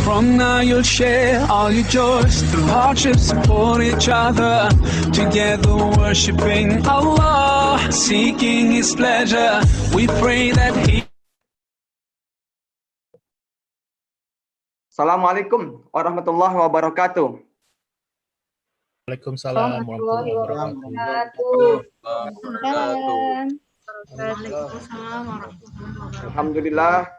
From now you'll share all your joys, through hardship support each other, together worshiping Allah, seeking His pleasure. We pray that He. Assalamualaikum warahmatullahi wabarakatuh. Waalaikumsalam warahmatullahi wabarakatuh. Alhamdulillah.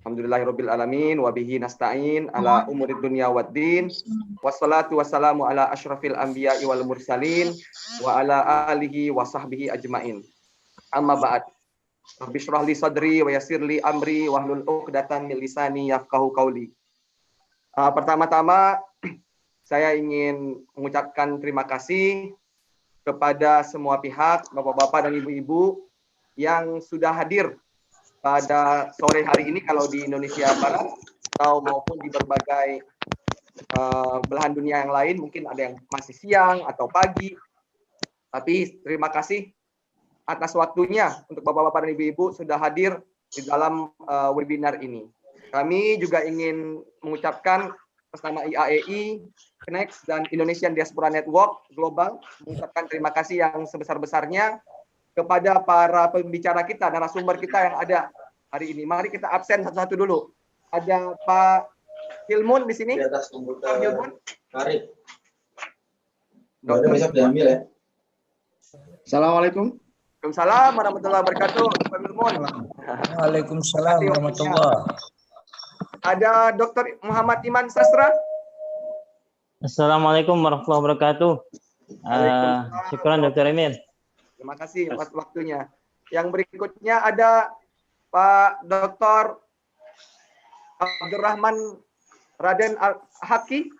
Alhamdulillahirabbil alamin wa bihi nasta'in ala umurid dunya waddin. Wassalatu wassalamu ala asyrafil anbiya'i wal mursalin wa ala alihi wa sahbihi ajmain. Amma ba'd. Rabbi shrah li sadri wa yassir li amri wahlul 'uqdatam min lisani yafqahu qawli. Pertama-tama saya ingin mengucapkan terima kasih kepada semua pihak, bapak-bapak dan ibu-ibu yang sudah hadir pada sore hari ini kalau di Indonesia Barat atau maupun di berbagai belahan dunia yang lain, mungkin ada yang masih siang atau pagi. Tapi terima kasih atas waktunya untuk bapak-bapak dan ibu-ibu sudah hadir di dalam webinar ini. Kami juga ingin mengucapkan atas nama IAEI, Connect dan Indonesian Diaspora Network Global mengucapkan terima kasih yang sebesar-besarnya kepada para pembicara kita, narasumber kita yang ada hari ini. Mari kita absen satu-satu dulu. Ada Pak Hilmun di sini. Di atas komputer. Pak Hilmun. Mari. Udah besok diambil ya. Assalamualaikum. Waalaikumsalam warahmatullahi wabarakatuh. Pak Hilmun. Waalaikumsalam warahmatullahi. Ada Dr. Muhammad Iman Sastra. Assalamualaikum warahmatullahi wabarakatuh. Syukran Dr. Emil. Terima kasih atas waktunya. Yang berikutnya ada Pak Dr. Abdurrahman Raden Haki.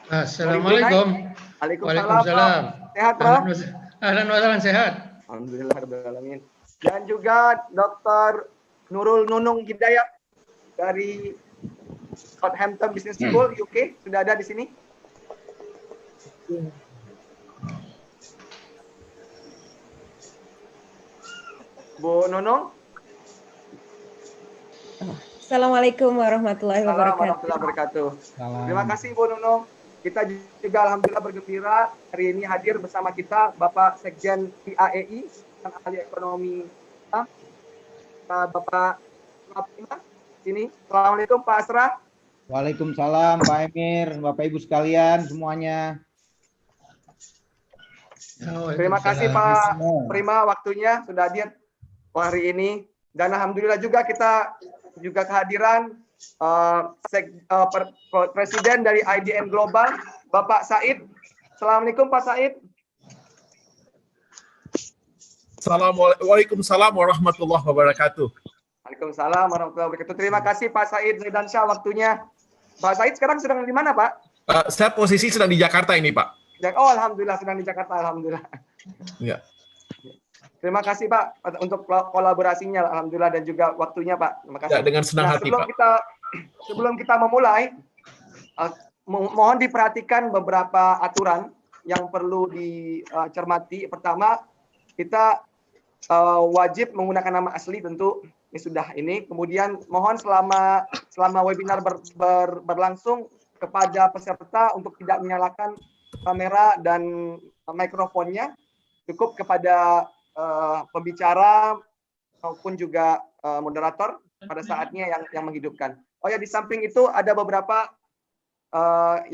Assalamualaikum. Waalaikumsalam. Sehat, Pak? Ahlan wa sahlan, sehat. Alhamdulillah. Dan juga Dr. Nurul Nunung Hidayat dari Southampton Business School, UK, sudah ada di sini. Bu Nunung. Assalamualaikum warahmatullahi wabarakatuh. Terima kasih Bu Nunung. Kita juga alhamdulillah bergembira hari ini hadir bersama kita Bapak Sekjen IAEI dan ahli ekonomi Bapak sini. Assalamualaikum Pak Asrah. Waalaikumsalam Pak Emir, Bapak Ibu sekalian semuanya. Terima kasih Pak Prima waktunya sudah hadir hari ini, dan alhamdulillah juga kita juga kehadiran Presiden dari IDN Global, Bapak Said. Assalamualaikum Pak Said. Waalaikumsalam warahmatullahi wabarakatuh. Waalaikumsalam warahmatullahi wabarakatuh. Terima kasih Pak Said Zaidansyah waktunya. Pak Said sekarang sedang di mana Pak? Saya posisi sedang di Jakarta ini Pak. Oh alhamdulillah sedang di Jakarta, alhamdulillah. Ya. Terima kasih Pak untuk kolaborasinya, alhamdulillah, dan juga waktunya Pak. Terima kasih. Ya, dengan senang hati Pak. Sebelum kita memulai, mohon diperhatikan beberapa aturan yang perlu dicermati. Pertama, kita wajib menggunakan nama asli tentu. Ini sudah ini. Kemudian mohon selama webinar berlangsung kepada peserta untuk tidak menyalakan kamera dan mikrofonnya. Cukup kepada pembicara maupun juga moderator pada saatnya yang menghidupkan. Oh ya, di samping itu ada beberapa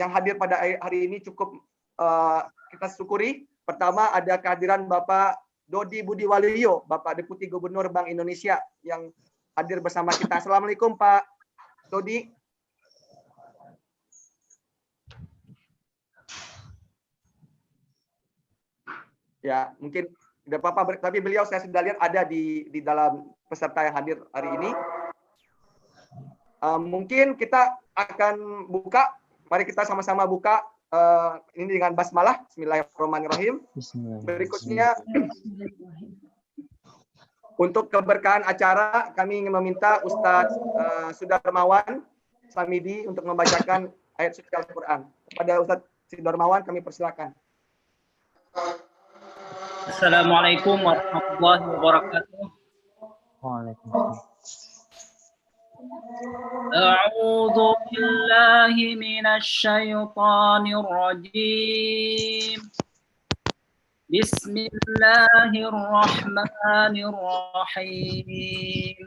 yang hadir pada hari ini cukup kita syukuri. Pertama ada kehadiran Bapak Dodi Budi Waluyo, Bapak Deputi Gubernur Bank Indonesia yang hadir bersama kita. Assalamualaikum Pak Dodi. Ya, mungkin tidak apa-apa, tapi beliau saya sudah lihat ada di dalam peserta yang hadir hari ini. Mungkin kita akan buka, mari kita sama-sama buka ini dengan basmalah. Bismillahirrahmanirrahim. Berikutnya, untuk keberkahan acara, kami ingin meminta Ustadz Sudarmawan Samidi untuk membacakan ayat suci Al-Quran. Kepada Ustadz Sudarmawan kami persilakan. Assalamualaikum warahmatullahi wabarakatuh. Waalaikumsalam. أعوذ بالله من الشيطان الرجيم. بسم الله الرحمن الرحيم.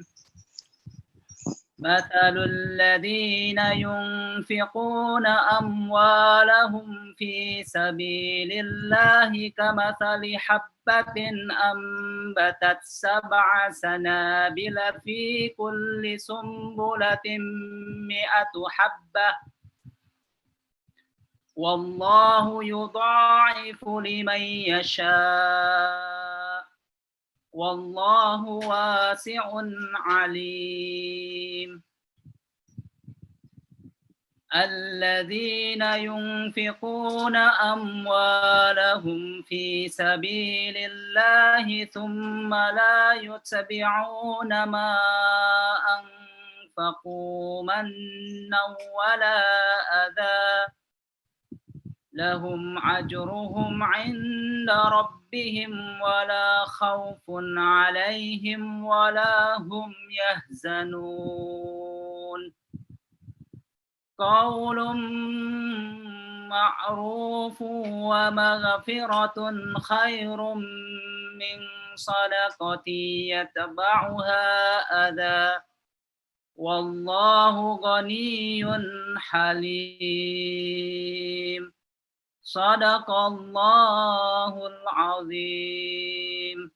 مثل الذين ينفقون أموالهم في سبيل الله كمثل حبة أنبتت 7 سنابل في كل سنبلة 100 حبة والله يضاعف لمن يشاء والله واسع عليم. الذين ينفقون أموالهم في سبيل الله ثم لا يتبعون ما أنفقوا منا ولا أذى لهم أجرهم عند ربهم ولا خوف عليهم ولا هم يحزنون. قول معروف ومغفرة خير من صدقة يتبعها أذى والله غني حليم. Sadaqallahul azim.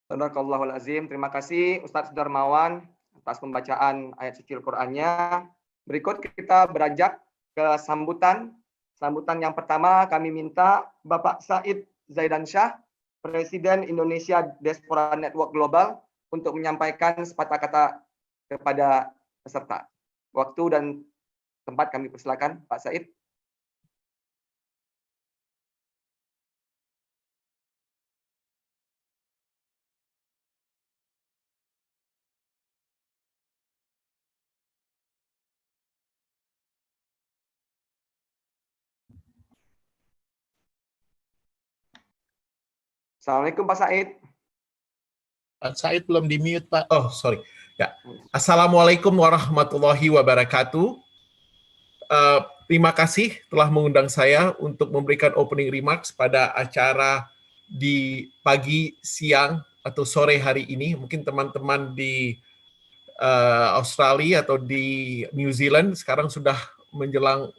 Sadaqallahul azim. Terima kasih Ustadz Darmawan atas pembacaan ayat suci Al-Qur'annya. Berikut kita beranjak ke sambutan. Sambutan yang pertama kami minta Bapak Said Zaidansyah, Presiden Indonesia Diaspora Network Global, untuk menyampaikan sepatah kata kepada peserta. Waktu dan tempat kami persilakan, Pak Said. Assalamualaikum Pak Said. Pak Said belum di-mute, Pak. Oh, sorry. Ya. Assalamualaikum warahmatullahi wabarakatuh. Terima kasih telah mengundang saya untuk memberikan opening remarks pada acara di pagi, siang, atau sore hari ini. Mungkin teman-teman di Australia atau di New Zealand sekarang sudah menjelang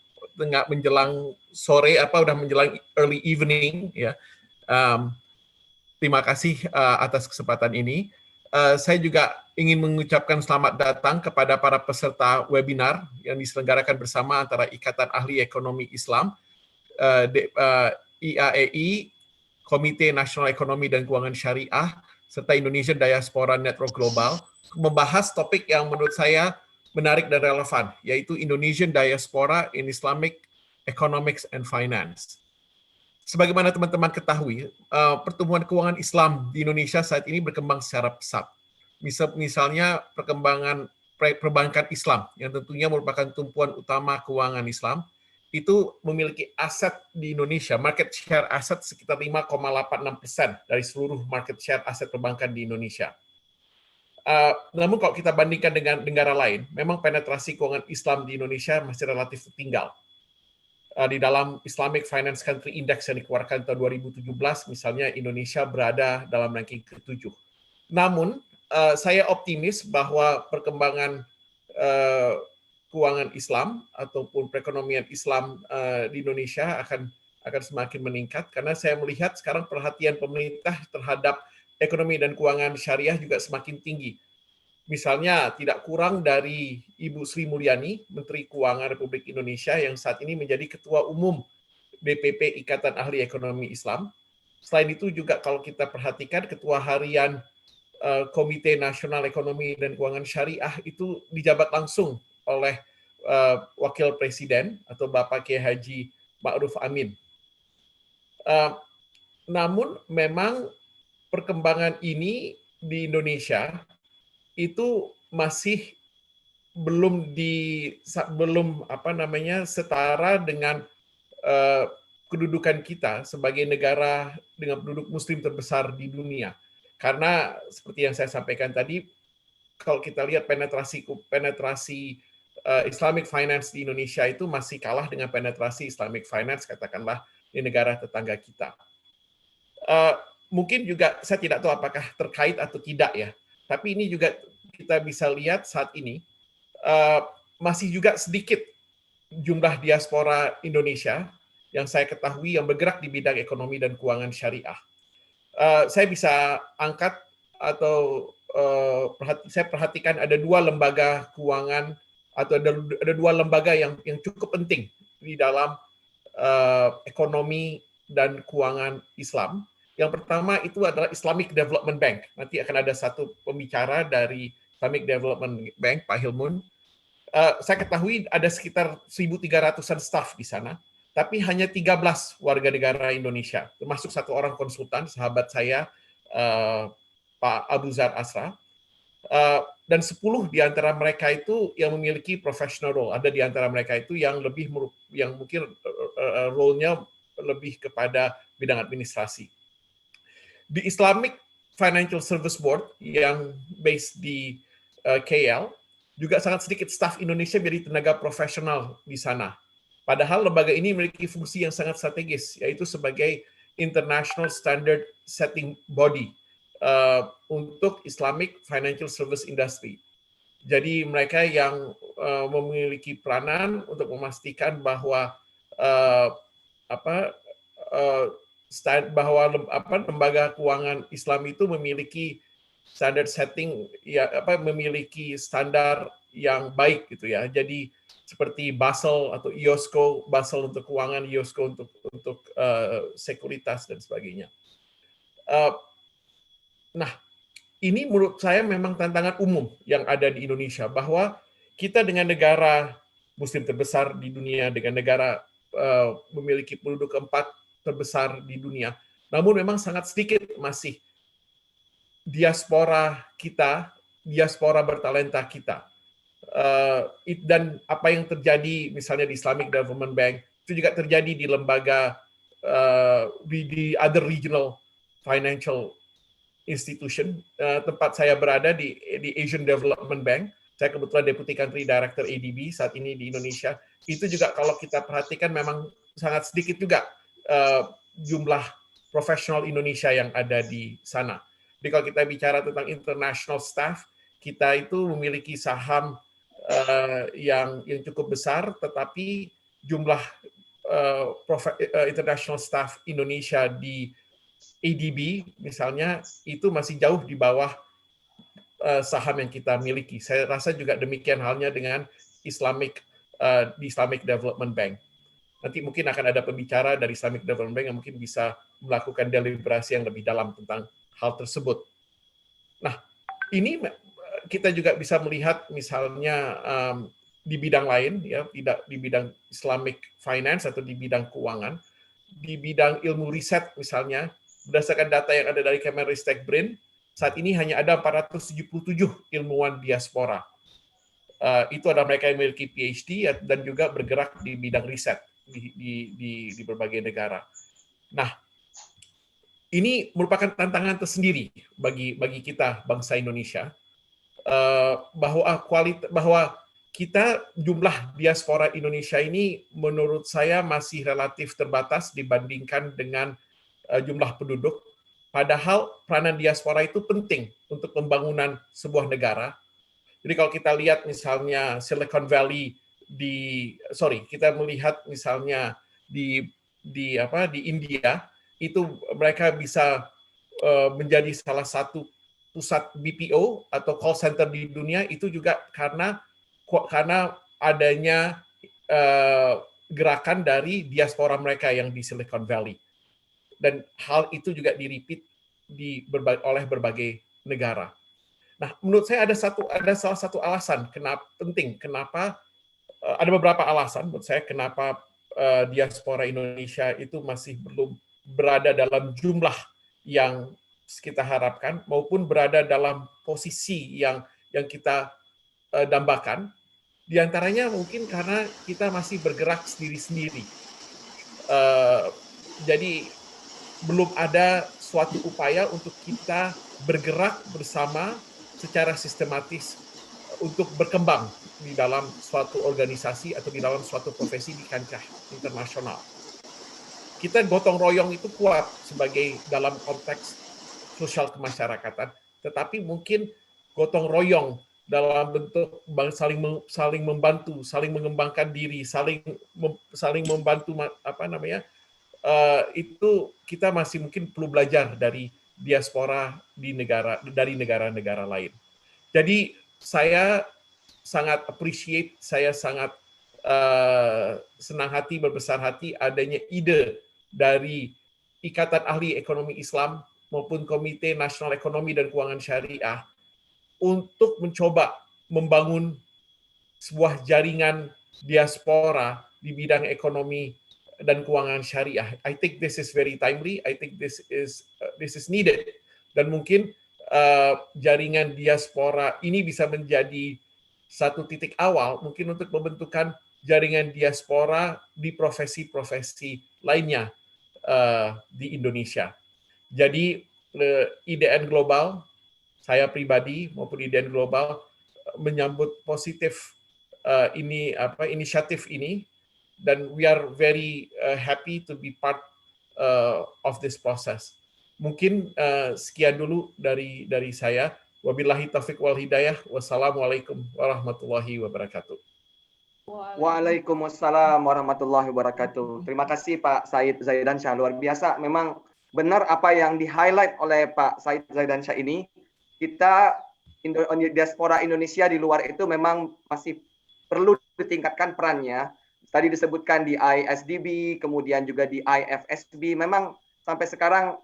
sore, udah menjelang early evening, ya. Terima kasih atas kesempatan ini. Saya juga ingin mengucapkan selamat datang kepada para peserta webinar yang diselenggarakan bersama antara Ikatan Ahli Ekonomi Islam, IAEI, Komite Nasional Ekonomi dan Keuangan Syariah, serta Indonesian Diaspora Network Global, membahas topik yang menurut saya menarik dan relevan, yaitu Indonesian Diaspora in Islamic Economics and Finance. Sebagaimana teman-teman ketahui, pertumbuhan keuangan Islam di Indonesia saat ini berkembang secara pesat. Misalnya perkembangan perbankan Islam, yang tentunya merupakan tumpuan utama keuangan Islam, itu memiliki aset di Indonesia, market share aset sekitar 5,86% dari seluruh market share aset perbankan di Indonesia. Namun kalau kita bandingkan dengan negara lain, memang penetrasi keuangan Islam di Indonesia masih relatif tinggal. Di dalam Islamic Finance Country Index yang dikeluarkan tahun 2017, misalnya Indonesia berada dalam ranking ke-7. Namun, saya optimis bahwa perkembangan keuangan Islam ataupun perekonomian Islam di Indonesia akan semakin meningkat, karena saya melihat sekarang perhatian pemerintah terhadap ekonomi dan keuangan syariah juga semakin tinggi. Misalnya, tidak kurang dari Ibu Sri Mulyani, Menteri Keuangan Republik Indonesia, yang saat ini menjadi Ketua Umum BPP Ikatan Ahli Ekonomi Islam. Selain itu juga kalau kita perhatikan, Ketua Harian Komite Nasional Ekonomi dan Keuangan Syariah itu dijabat langsung oleh Wakil Presiden atau Bapak Kiai Haji Ma'ruf Amin. Namun memang perkembangan ini di Indonesia itu masih belum setara dengan kedudukan kita sebagai negara dengan penduduk Muslim terbesar di dunia. Karena seperti yang saya sampaikan tadi, kalau kita lihat penetrasi Islamic finance di Indonesia itu masih kalah dengan penetrasi Islamic finance katakanlah di negara tetangga kita. Mungkin juga saya tidak tahu apakah terkait atau tidak ya, tapi ini juga kita bisa lihat saat ini masih juga sedikit jumlah diaspora Indonesia yang saya ketahui yang bergerak di bidang ekonomi dan keuangan syariah. Saya bisa angkat atau saya perhatikan ada 2 lembaga keuangan atau ada 2 lembaga yang cukup penting di dalam ekonomi dan keuangan Islam. Yang pertama itu adalah Islamic Development Bank. Nanti akan ada satu pembicara dari Islamic Development Bank, Pak Hilmun. Saya ketahui ada sekitar 1.300-an staf di sana, tapi hanya 13 warga negara Indonesia, termasuk 1 orang konsultan, sahabat saya, Pak Abu Zar Asra. Dan 10 di antara mereka itu yang memiliki professional role. Ada di antara mereka itu yang mungkin role-nya lebih kepada bidang administrasi. Di Islamic Financial Service Board yang based di KL, juga sangat sedikit staf Indonesia menjadi tenaga profesional di sana. Padahal lembaga ini memiliki fungsi yang sangat strategis, yaitu sebagai international standard setting body untuk Islamic Financial Service Industry. Jadi mereka yang memiliki peranan untuk memastikan bahwa lembaga keuangan Islam itu memiliki standard setting memiliki standar yang baik gitu ya. Jadi seperti Basel atau IOSCO, Basel untuk keuangan, IOSCO untuk sekuritas dan sebagainya. Nah, ini menurut saya memang tantangan umum yang ada di Indonesia, bahwa kita dengan negara Muslim terbesar di dunia, dengan negara memiliki penduduk keempat terbesar di dunia, namun memang sangat sedikit masih diaspora kita, diaspora bertalenta kita. Dan apa yang terjadi misalnya di Islamic Development Bank, itu juga terjadi di lembaga, di other regional financial institution. Tempat saya berada di Asian Development Bank, saya kebetulan Deputy Country Director ADB saat ini di Indonesia. Itu juga kalau kita perhatikan memang sangat sedikit juga jumlah profesional Indonesia yang ada di sana. Jadi kalau kita bicara tentang international staff, kita itu memiliki saham yang cukup besar, tetapi jumlah international staff Indonesia di ADB misalnya itu masih jauh di bawah saham yang kita miliki. Saya rasa juga demikian halnya dengan Islamic Development Bank. Nanti mungkin akan ada pembicara dari Islamic Development Bank yang mungkin bisa melakukan deliberasi yang lebih dalam tentang hal tersebut. Nah, ini kita juga bisa melihat misalnya di bidang lain, ya, tidak di bidang Islamic Finance atau di bidang keuangan, di bidang ilmu riset misalnya, berdasarkan data yang ada dari Kemenristek BRIN, saat ini hanya ada 477 ilmuwan diaspora. Itu adalah mereka yang memiliki PhD dan juga bergerak di bidang riset di berbagai negara. Nah, ini merupakan tantangan tersendiri bagi kita bangsa Indonesia, bahwa kita jumlah diaspora Indonesia ini menurut saya masih relatif terbatas dibandingkan dengan jumlah penduduk. Padahal peranan diaspora itu penting untuk pembangunan sebuah negara. Jadi kalau kita lihat misalnya Silicon Valley kita melihat misalnya di India, itu mereka bisa menjadi salah satu pusat BPO atau call center di dunia, itu juga karena adanya gerakan dari diaspora mereka yang di Silicon Valley. Dan hal itu juga di-repeat oleh berbagai negara. Nah, menurut saya ada salah satu alasan kenapa ada beberapa alasan menurut saya kenapa diaspora Indonesia itu masih belum berada dalam jumlah yang kita harapkan maupun berada dalam posisi yang kita dambakan. Di antaranya mungkin karena kita masih bergerak sendiri-sendiri. Jadi belum ada suatu upaya untuk kita bergerak bersama secara sistematis untuk berkembang di dalam suatu organisasi atau di dalam suatu profesi di kancah internasional. Kita gotong royong itu kuat sebagai dalam konteks sosial kemasyarakatan, tetapi mungkin gotong royong dalam bentuk saling membantu, saling mengembangkan diri, saling membantu itu kita masih mungkin perlu belajar dari diaspora dari negara-negara lain. Jadi saya sangat appreciate, saya sangat senang hati, berbesar hati adanya ide dari Ikatan Ahli Ekonomi Islam maupun Komite Nasional Ekonomi dan Keuangan Syariah untuk mencoba membangun sebuah jaringan diaspora di bidang ekonomi dan keuangan syariah. I think this is very timely. I think this is needed. Dan mungkin jaringan diaspora ini bisa menjadi satu titik awal mungkin untuk membentukkan jaringan diaspora di profesi-profesi lainnya di Indonesia. Jadi IDN Global, saya pribadi maupun IDN Global menyambut positif inisiatif ini, dan we are very happy to be part of this process. Mungkin sekian dulu dari saya. Wabillahi taufiq wal hidayah. Wassalamualaikum warahmatullahi wabarakatuh. Waalaikumsalam warahmatullahi wabarakatuh. Terima kasih Pak Said Zaidansyah, luar biasa. Memang benar apa yang di-highlight oleh Pak Said Zaidansyah ini. Kita diaspora Indonesia di luar itu memang masih perlu ditingkatkan perannya. Tadi disebutkan di ISDB, kemudian juga di IFSB. Memang sampai sekarang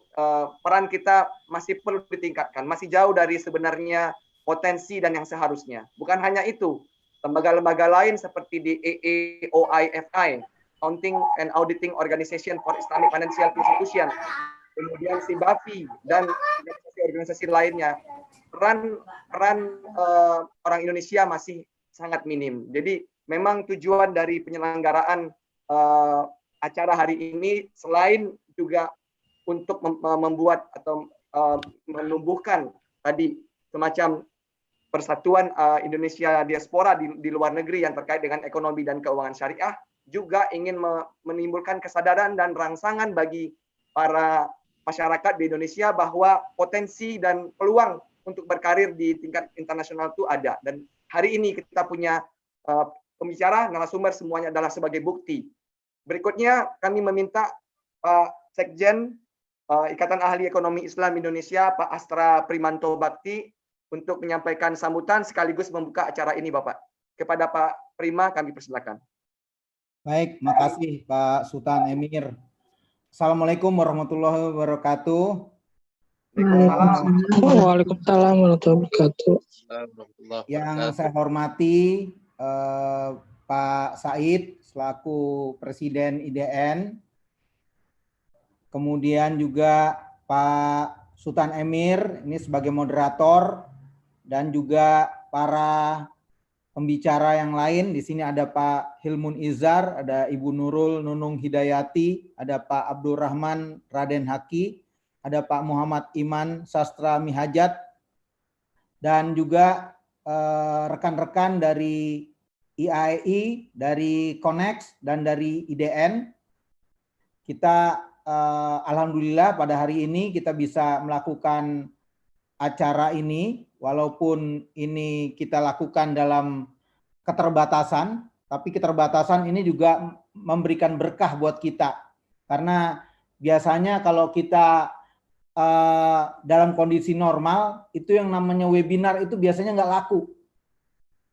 peran kita masih perlu ditingkatkan, masih jauh dari sebenarnya potensi dan yang seharusnya. Bukan hanya itu, lembaga-lembaga lain seperti di AAOIFI, Accounting and Auditing Organization for Islamic Financial Institution, kemudian SIBAFI dan organisasi lainnya, peran orang Indonesia masih sangat minim. Jadi memang tujuan dari penyelenggaraan acara hari ini selain juga untuk membuat atau menumbuhkan tadi semacam persatuan Indonesia diaspora di luar negeri yang terkait dengan ekonomi dan keuangan syariah, juga ingin menimbulkan kesadaran dan rangsangan bagi para masyarakat di Indonesia bahwa potensi dan peluang untuk berkarir di tingkat internasional itu ada. Dan hari ini kita punya pembicara, narasumber semuanya adalah sebagai bukti. Berikutnya kami meminta Pak Sekjen Ikatan Ahli Ekonomi Islam Indonesia, Pak Astra Primanto Bakti, untuk menyampaikan sambutan sekaligus membuka acara ini, Bapak. Kepada Pak Prima kami persilakan. Baik, makasih Pak Sultan Emir. Assalamualaikum warahmatullahi wabarakatuh. Waalaikumsalam warahmatullahi wabarakatuh. Yang saya hormati Pak Said selaku Presiden IDN, kemudian juga Pak Sultan Emir ini sebagai moderator, dan juga para pembicara yang lain. Di sini ada Pak Hilmun Izar, ada Ibu Nurul Nunung Hidayati, ada Pak Abdurrahman Raden Haki, ada Pak Muhammad Iman Sastra Mihajat, dan juga rekan-rekan dari IAI, dari Konex, dan dari IDN. Kita alhamdulillah pada hari ini kita bisa melakukan acara ini, walaupun ini kita lakukan dalam keterbatasan, tapi keterbatasan ini juga memberikan berkah buat kita. Karena biasanya kalau kita dalam kondisi normal, itu yang namanya webinar itu biasanya nggak laku.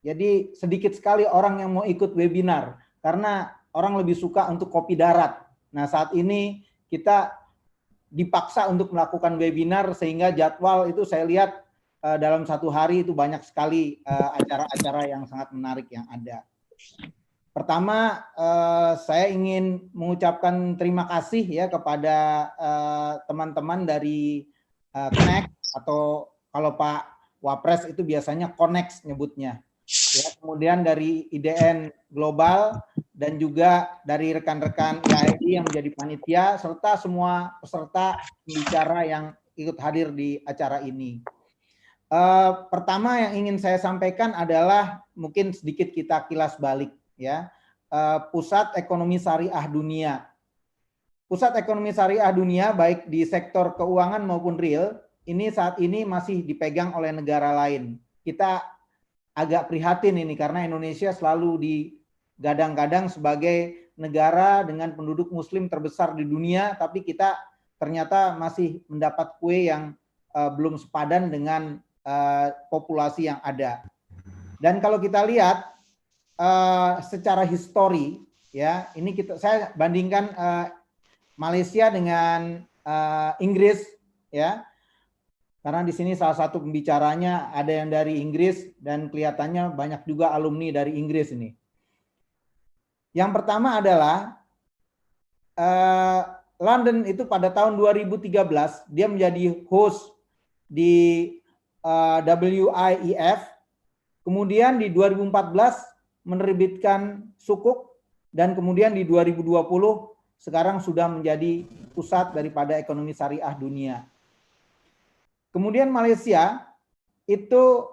Jadi sedikit sekali orang yang mau ikut webinar, karena orang lebih suka untuk kopi darat. Nah, saat ini kita dipaksa untuk melakukan webinar, sehingga jadwal itu saya lihat dalam satu hari itu banyak sekali acara-acara yang sangat menarik yang ada. Pertama, saya ingin mengucapkan terima kasih ya kepada teman-teman dari Connect, atau kalau Pak Wapres itu biasanya Connect nyebutnya. Ya, kemudian dari IDN Global, dan juga dari rekan-rekan IAI yang menjadi panitia, serta semua peserta pembicara yang ikut hadir di acara ini. Pertama yang ingin saya sampaikan adalah mungkin sedikit kita kilas balik ya. Pusat Ekonomi Syariah Dunia. Pusat Ekonomi Syariah Dunia baik di sektor keuangan maupun real ini saat ini masih dipegang oleh negara lain. Kita agak prihatin ini karena Indonesia selalu digadang-gadang sebagai negara dengan penduduk muslim terbesar di dunia, tapi kita ternyata masih mendapat kue yang belum sepadan dengan populasi yang ada. Dan kalau kita lihat secara histori, ya ini saya bandingkan Malaysia dengan Inggris, ya karena di sini salah satu pembicaranya ada yang dari Inggris dan kelihatannya banyak juga alumni dari Inggris ini. Yang pertama adalah London itu pada tahun 2013 dia menjadi host di WIEF, kemudian di 2014 menerbitkan sukuk, dan kemudian di 2020 sekarang sudah menjadi pusat daripada ekonomi syariah dunia. Kemudian Malaysia itu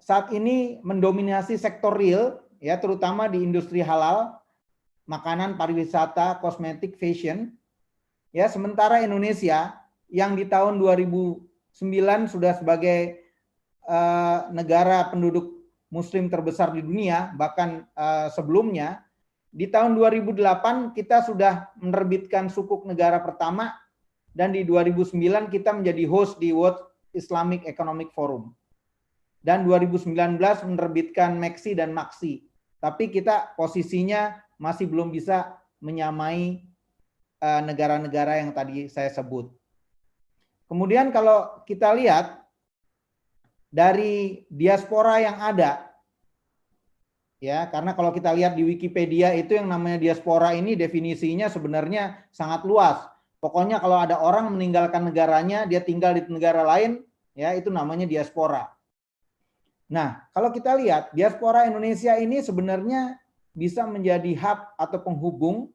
saat ini mendominasi sektor real, ya terutama di industri halal, makanan, pariwisata, kosmetik, fashion. Ya, sementara Indonesia yang di tahun 2009 sudah sebagai negara penduduk muslim terbesar di dunia, bahkan sebelumnya di tahun 2008 kita sudah menerbitkan sukuk negara pertama, dan di 2009 kita menjadi host di World Islamic Economic Forum. Dan 2019 menerbitkan MEXI dan MAXI. Tapi kita posisinya masih belum bisa menyamai negara-negara yang tadi saya sebut. Kemudian kalau kita lihat dari diaspora yang ada, ya karena kalau kita lihat di Wikipedia itu yang namanya diaspora ini definisinya sebenarnya sangat luas. Pokoknya kalau ada orang meninggalkan negaranya, dia tinggal di negara lain, ya itu namanya diaspora. Nah, kalau kita lihat diaspora Indonesia ini sebenarnya bisa menjadi hub atau penghubung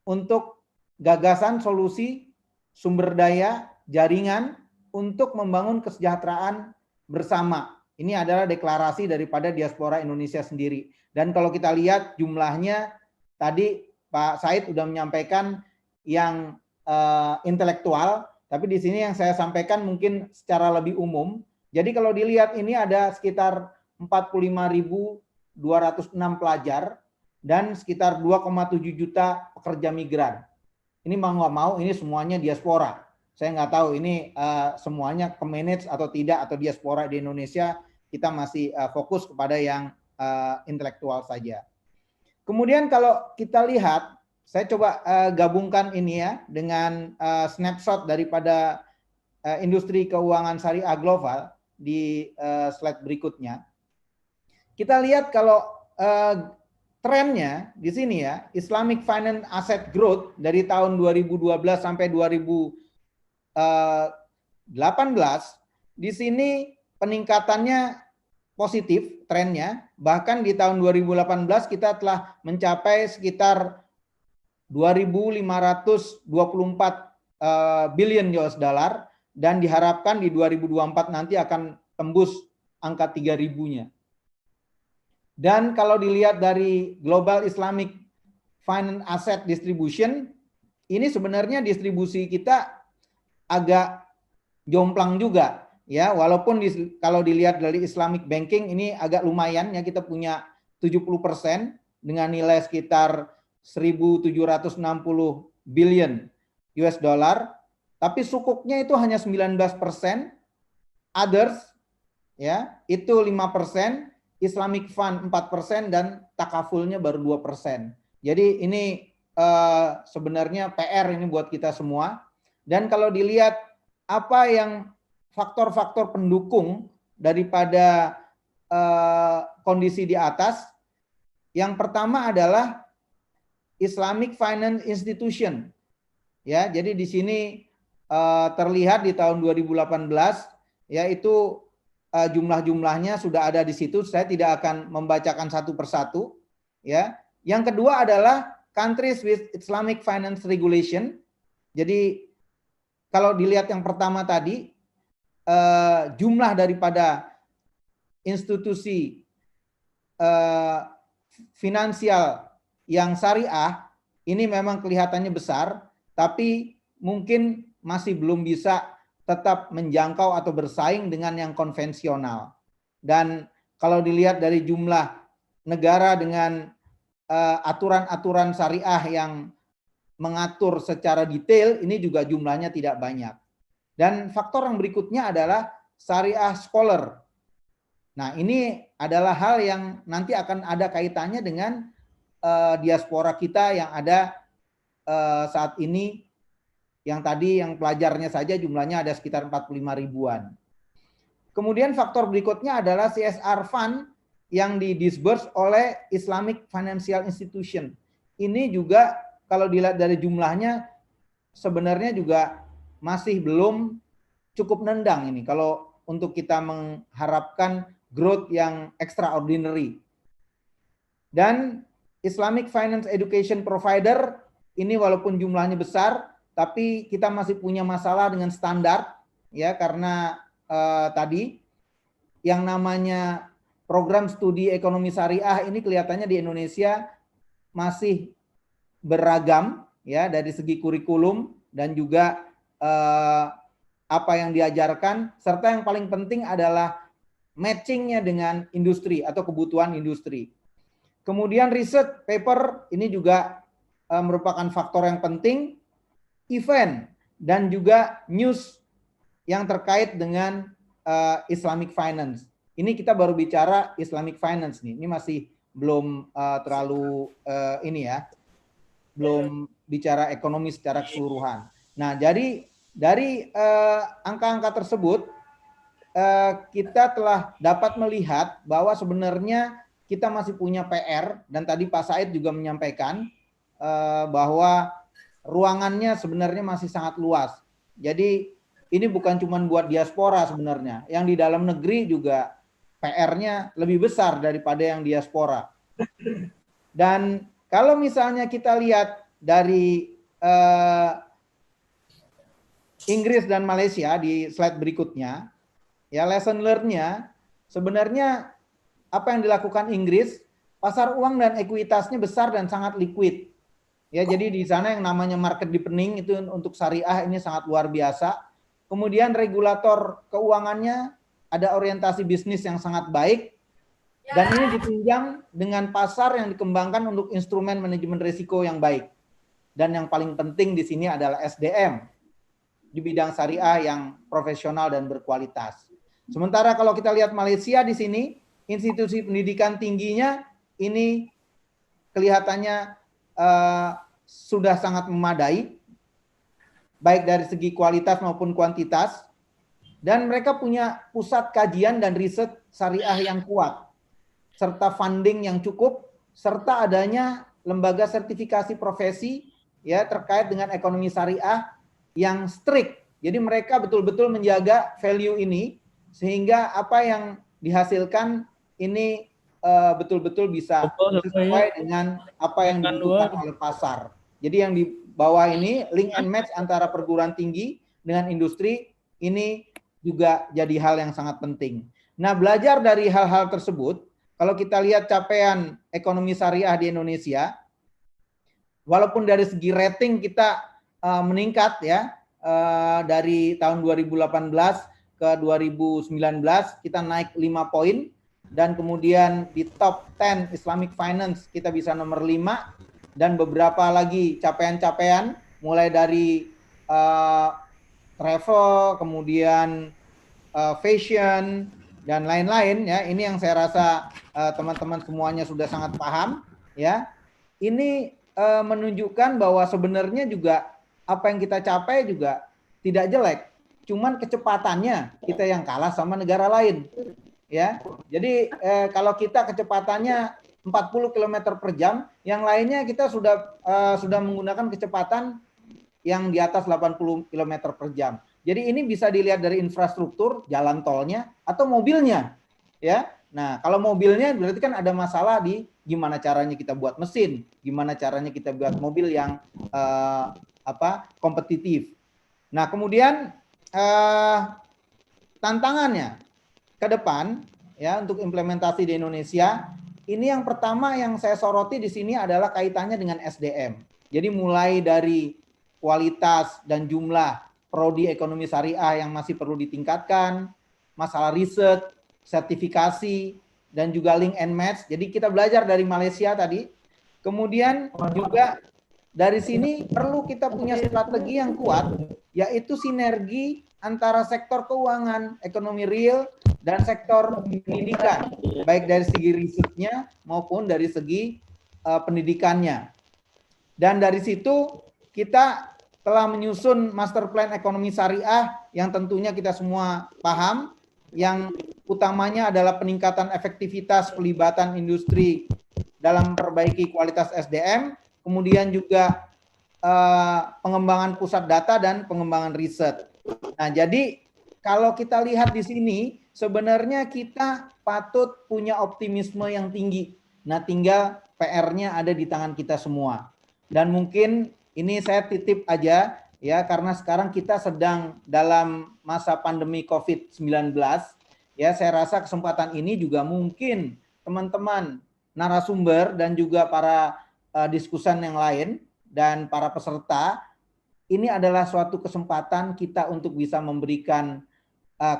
untuk gagasan, solusi, sumber daya, jaringan untuk membangun kesejahteraan bersama. Ini adalah deklarasi daripada diaspora Indonesia sendiri. Dan kalau kita lihat jumlahnya, tadi Pak Said sudah menyampaikan yang intelektual, tapi di sini yang saya sampaikan mungkin secara lebih umum. Jadi kalau dilihat ini ada sekitar 45.206 pelajar dan sekitar 2,7 juta pekerja migran. Ini mau nggak mau ini semuanya diaspora. Saya nggak tahu ini semuanya ke-manage atau tidak, atau diaspora di Indonesia kita masih fokus kepada yang intelektual saja. Kemudian kalau kita lihat, saya coba gabungkan ini ya dengan snapshot daripada industri keuangan syariah global di slide berikutnya. Kita lihat kalau trennya di sini ya, Islamic Finance Asset Growth dari tahun 2012 sampai 2018, di sini peningkatannya positif trennya, bahkan di tahun 2018 kita telah mencapai sekitar 2.524 billion US dollar, dan diharapkan di 2024 nanti akan tembus angka 3.000-nya. Dan kalau dilihat dari Global Islamic Finance Asset Distribution, ini sebenarnya distribusi kita agak jomplang juga. Ya, walaupun kalau dilihat dari Islamic Banking ini agak lumayan ya, kita punya 70% dengan nilai sekitar 1.760 billion US dollar, tapi sukuknya itu hanya 19%, others ya itu 5%, Islamic Fund 4%, dan takafulnya baru 2%. Jadi ini sebenarnya PR ini buat kita semua. Dan kalau dilihat apa yang faktor-faktor pendukung daripada kondisi di atas, yang pertama adalah Islamic Finance Institution. Ya, jadi di sini terlihat di tahun 2018 yaitu jumlah-jumlahnya sudah ada di situ. Saya tidak akan membacakan satu persatu. Ya, yang kedua adalah countries with Islamic Finance Regulation. Jadi kalau dilihat yang pertama tadi, jumlah daripada institusi finansial yang syariah ini memang kelihatannya besar, tapi mungkin masih belum bisa tetap menjangkau atau bersaing dengan yang konvensional. Dan kalau dilihat dari jumlah negara dengan aturan-aturan syariah yang mengatur secara detail, ini juga jumlahnya tidak banyak. Dan faktor yang berikutnya adalah syariah scholar. Nah, ini adalah hal yang nanti akan ada kaitannya dengan diaspora kita yang ada saat ini, yang tadi yang pelajarnya saja jumlahnya ada sekitar 45 ribuan. Kemudian faktor berikutnya adalah CSR Fund yang didisburse oleh Islamic Financial Institution. Ini juga kalau dilihat dari jumlahnya sebenarnya juga masih belum cukup nendang ini kalau untuk kita mengharapkan growth yang extraordinary. Dan Islamic Finance Education Provider ini walaupun jumlahnya besar, tapi kita masih punya masalah dengan standar, ya, karena tadi yang namanya program studi ekonomi syariah ini kelihatannya di Indonesia masih beragam, ya, dari segi kurikulum dan juga apa yang diajarkan, serta yang paling penting adalah matchingnya dengan industri atau kebutuhan industri. Kemudian research paper ini juga merupakan faktor yang penting, event dan juga news yang terkait dengan Islamic finance. Ini kita baru bicara Islamic finance nih. Ini masih belum terlalu ini ya, belum bicara ekonomi secara keseluruhan. Nah, jadi dari angka-angka tersebut kita telah dapat melihat bahwa sebenarnya kita masih punya PR, dan tadi Pak Said juga menyampaikan bahwa ruangannya sebenarnya masih sangat luas. Jadi ini bukan cuma buat diaspora sebenarnya, yang di dalam negeri juga PR-nya lebih besar daripada yang diaspora. Dan kalau misalnya kita lihat dari Inggris dan Malaysia di slide berikutnya, ya, lesson learn-nya sebenarnya apa yang dilakukan Inggris, pasar uang dan ekuitasnya besar dan sangat liquid. Ya, jadi di sana yang namanya market deepening itu untuk syariah ini sangat luar biasa. Kemudian regulator keuangannya ada orientasi bisnis yang sangat baik, dan ini ditunjang dengan pasar yang dikembangkan untuk instrumen manajemen risiko yang baik. Dan yang paling penting di sini adalah SDM di bidang syariah yang profesional dan berkualitas. Sementara kalau kita lihat Malaysia di sini, institusi pendidikan tingginya ini kelihatannya sudah sangat memadai, baik dari segi kualitas maupun kuantitas, dan mereka punya pusat kajian dan riset syariah yang kuat, serta funding yang cukup, serta adanya lembaga sertifikasi profesi, ya, terkait dengan ekonomi syariah yang strict. Jadi mereka betul-betul menjaga value ini, sehingga apa yang dihasilkan ini betul-betul bisa sesuai dengan apa yang dibutuhkan oleh pasar. Jadi yang di bawah ini link and match antara perguruan tinggi dengan industri ini juga jadi hal yang sangat penting. Nah, belajar dari hal-hal tersebut, kalau kita lihat capaian ekonomi syariah di Indonesia, walaupun dari segi rating kita meningkat, ya, dari tahun 2018 ke 2019 kita naik 5 poin. Dan kemudian di top 10 Islamic Finance kita bisa nomor 5, dan beberapa lagi capaian-capaian mulai dari travel, kemudian fashion dan lain-lain, ya. Ini yang saya rasa teman-teman semuanya sudah sangat paham, ya. Ini menunjukkan bahwa sebenarnya juga apa yang kita capai juga tidak jelek, cuman kecepatannya kita yang kalah sama negara lain. Ya, jadi kalau kita kecepatannya 40 km per jam, yang lainnya kita sudah menggunakan kecepatan yang di atas 80 km per jam. Jadi ini bisa dilihat dari infrastruktur, jalan tolnya atau mobilnya, ya. Nah, kalau mobilnya berarti kan ada masalah di gimana caranya kita buat mesin, gimana caranya kita buat mobil yang kompetitif. Nah, kemudian tantangannya ke depan ya untuk implementasi di Indonesia, ini yang pertama yang saya soroti di sini adalah kaitannya dengan SDM. Jadi mulai dari kualitas dan jumlah prodi ekonomi syariah yang masih perlu ditingkatkan, masalah riset, sertifikasi, dan juga link and match. Jadi kita belajar dari Malaysia tadi. Kemudian juga dari sini perlu kita punya strategi yang kuat, yaitu sinergi antara sektor keuangan, ekonomi real, dan sektor pendidikan, baik dari segi risetnya maupun dari segi pendidikannya. Dan dari situ kita telah menyusun master plan ekonomi syariah yang tentunya kita semua paham, yang utamanya adalah peningkatan efektivitas pelibatan industri dalam memperbaiki kualitas SDM, kemudian juga pengembangan pusat data dan pengembangan riset. Nah, jadi kalau kita lihat di sini, sebenarnya kita patut punya optimisme yang tinggi. Nah, tinggal PR-nya ada di tangan kita semua. Dan mungkin ini saya titip aja ya, karena sekarang kita sedang dalam masa pandemi COVID-19. Ya, saya rasa kesempatan ini juga mungkin teman-teman narasumber dan juga para diskusan yang lain dan para peserta, ini adalah suatu kesempatan kita untuk bisa memberikan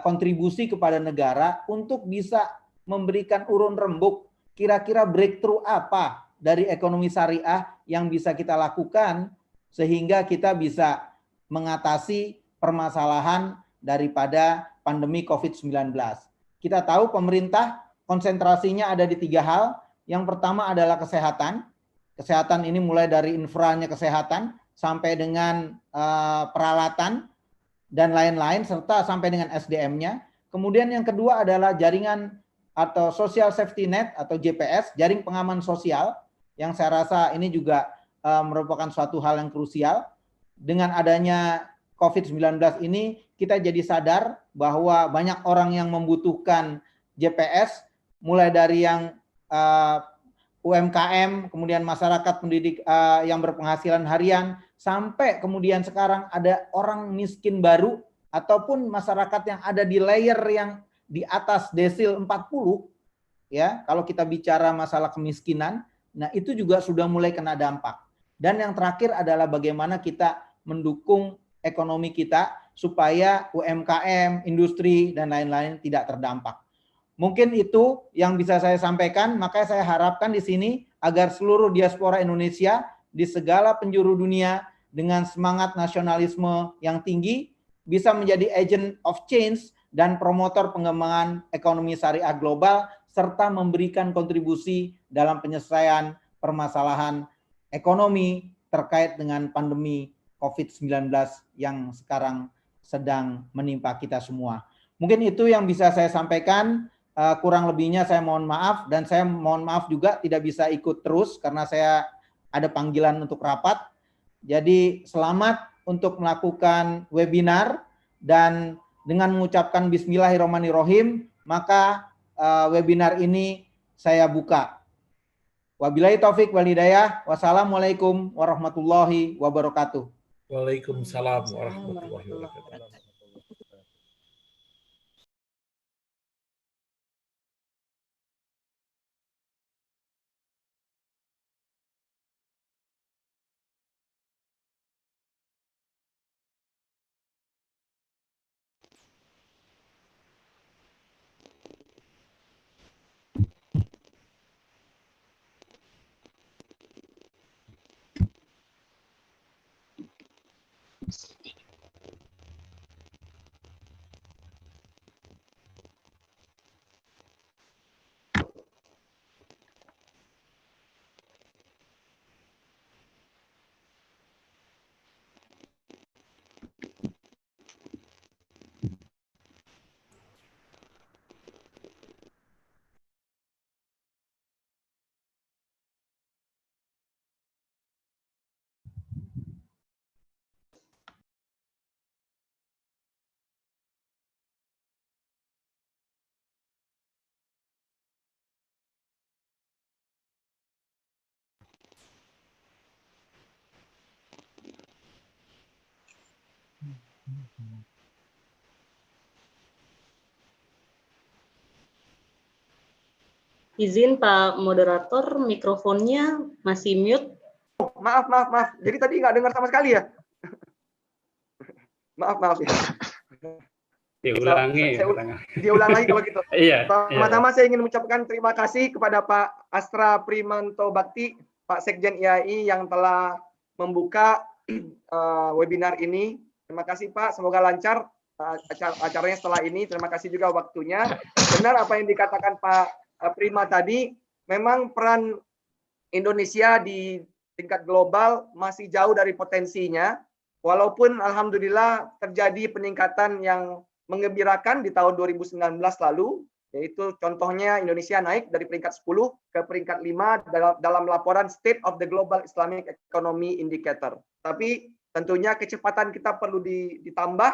kontribusi kepada negara untuk bisa memberikan urun rembuk kira-kira breakthrough apa dari ekonomi syariah yang bisa kita lakukan sehingga kita bisa mengatasi permasalahan daripada pandemi COVID-19. Kita tahu pemerintah konsentrasinya ada di 3 hal. Yang pertama adalah kesehatan. Kesehatan ini mulai dari infranya kesehatan sampai dengan peralatan dan lain-lain serta sampai dengan SDM-nya. Kemudian yang kedua adalah jaringan atau social safety net atau JPS, jaring pengaman sosial, yang saya rasa ini juga merupakan suatu hal yang krusial. Dengan adanya COVID-19 ini kita jadi sadar bahwa banyak orang yang membutuhkan JPS, mulai dari yang UMKM, kemudian masyarakat pendidik yang berpenghasilan harian, sampai kemudian sekarang ada orang miskin baru ataupun masyarakat yang ada di layer yang di atas desil 40 ya, kalau kita bicara masalah kemiskinan, nah itu juga sudah mulai kena dampak. Dan yang terakhir adalah bagaimana kita mendukung ekonomi kita supaya UMKM, industri dan lain-lain tidak terdampak. Mungkin itu yang bisa saya sampaikan, makanya saya harapkan di sini agar seluruh diaspora Indonesia di segala penjuru dunia dengan semangat nasionalisme yang tinggi bisa menjadi agent of change dan promotor pengembangan ekonomi syariah global serta memberikan kontribusi dalam penyelesaian permasalahan ekonomi terkait dengan pandemi COVID-19 yang sekarang sedang menimpa kita semua. Mungkin itu yang bisa saya sampaikan. Kurang lebihnya saya mohon maaf, dan saya mohon maaf juga tidak bisa ikut terus karena saya ada panggilan untuk rapat. Jadi selamat untuk melakukan webinar, dan dengan mengucapkan Bismillahirrahmanirrahim, maka webinar ini saya buka. Wabillahi taufik wal hidayah. Wassalamualaikum warahmatullahi wabarakatuh. Waalaikumsalam warahmatullahi wabarakatuh. Izin Pak Moderator, mikrofonnya masih mute. Oh, maaf. Jadi tadi nggak dengar sama sekali ya? Maaf ya. Dia ulang lagi kalau gitu. Iya. Pertama-tama saya ingin mengucapkan terima kasih kepada Pak Astra Primanto Bakti, Pak Sekjen IAI yang telah membuka webinar ini. Terima kasih Pak, semoga lancar acaranya setelah ini. Terima kasih juga waktunya. Benar apa yang dikatakan Pak Prima tadi, memang peran Indonesia di tingkat global masih jauh dari potensinya. Walaupun alhamdulillah terjadi peningkatan yang menggembirakan di tahun 2019 lalu, yaitu contohnya Indonesia naik dari peringkat 10 ke peringkat 5 dalam laporan State of the Global Islamic Economy Indicator. Tapi tentunya kecepatan kita perlu ditambah,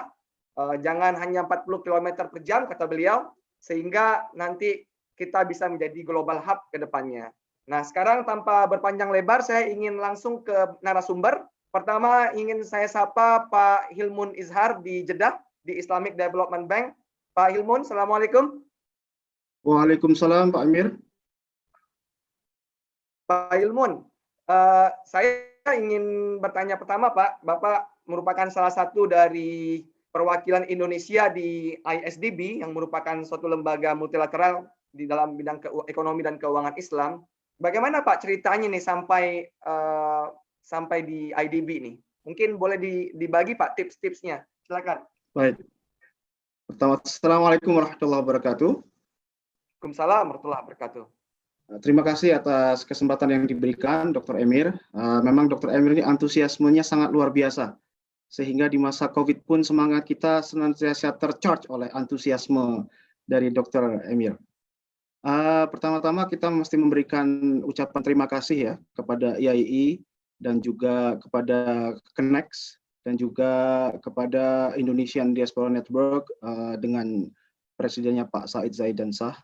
jangan hanya 40 km per jam kata beliau, sehingga nanti kita bisa menjadi global hub ke depannya. Nah, sekarang tanpa berpanjang lebar, saya ingin langsung ke narasumber. Pertama, ingin saya sapa Pak Hilmun Izhar di Jeddah, di Islamic Development Bank. Pak Hilmun, Assalamualaikum. Waalaikumsalam, Pak Amir. Pak Hilmun, saya ingin bertanya pertama, Pak. Bapak merupakan salah satu dari perwakilan Indonesia di ISDB, yang merupakan suatu lembaga multilateral di dalam bidang ekonomi dan keuangan Islam. Bagaimana Pak ceritanya nih sampai di IDB nih? Mungkin boleh dibagi Pak tips-tipsnya. Silakan. Baik. Pertama, Assalamualaikum warahmatullahi wabarakatuh. Waalaikumsalam warahmatullahi wabarakatuh. Terima kasih atas kesempatan yang diberikan Dr. Emir. Memang Dr. Emir ini antusiasmenya sangat luar biasa. Sehingga di masa COVID pun semangat kita senantiasa tercharge oleh antusiasme dari Dr. Emir. Pertama-tama kita mesti memberikan ucapan terima kasih ya kepada IAI dan juga kepada Connect dan juga kepada Indonesian Diaspora Network dengan presidennya Pak Said Zaidan Shah.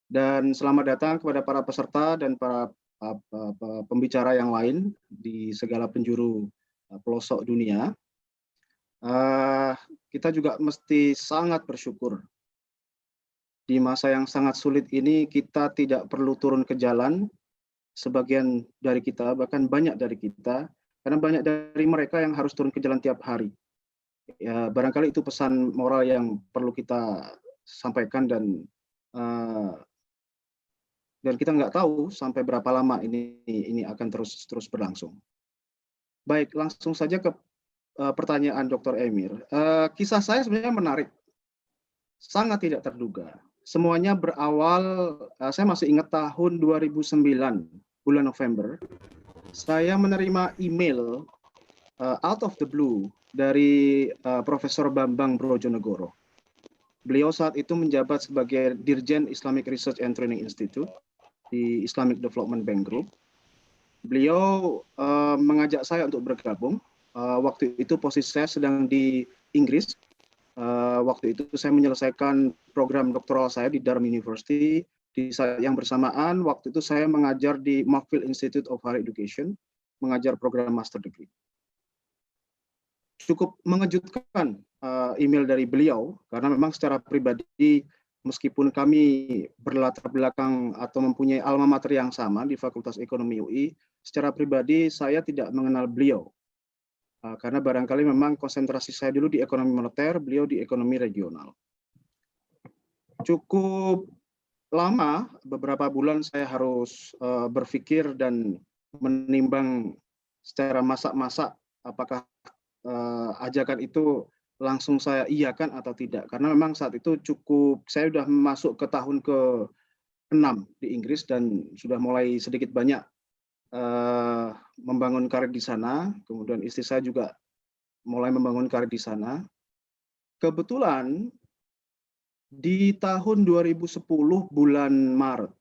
Dan selamat datang kepada para peserta dan para pembicara yang lain di segala penjuru pelosok dunia. Kita juga mesti sangat bersyukur. Di masa yang sangat sulit ini kita tidak perlu turun ke jalan, sebagian dari kita, bahkan banyak dari kita, karena banyak dari mereka yang harus turun ke jalan tiap hari. Ya, barangkali itu pesan moral yang perlu kita sampaikan dan kita nggak tahu sampai berapa lama ini akan terus berlangsung. Baik, langsung saja ke pertanyaan Dr. Emir. Kisah saya sebenarnya menarik, sangat tidak terduga. Semuanya berawal, saya masih ingat tahun 2009, bulan November, saya menerima email out of the blue dari Profesor Bambang Brojonegoro. Beliau saat itu menjabat sebagai Dirjen Islamic Research and Training Institute di Islamic Development Bank Group. Beliau mengajak saya untuk bergabung. Waktu itu posisi saya sedang di Inggris. Waktu itu saya menyelesaikan program doktoral saya di Durham University. Di saat yang bersamaan, waktu itu saya mengajar di Markfield Institute of Higher Education, mengajar program master degree. Cukup mengejutkan email dari beliau, karena memang secara pribadi, meskipun kami berlatar belakang atau mempunyai alma mater yang sama di Fakultas Ekonomi UI, secara pribadi saya tidak mengenal beliau. Karena barangkali memang konsentrasi saya dulu di ekonomi moneter, beliau di ekonomi regional. Cukup lama, beberapa bulan saya harus berpikir dan menimbang secara masak-masak apakah ajakan itu langsung saya iyakan atau tidak. Karena memang saat itu saya sudah masuk ke tahun ke-6 di Inggris dan sudah mulai sedikit banyak membangun karir di sana, kemudian istri saya juga mulai membangun karir di sana. Kebetulan di tahun 2010 bulan Maret,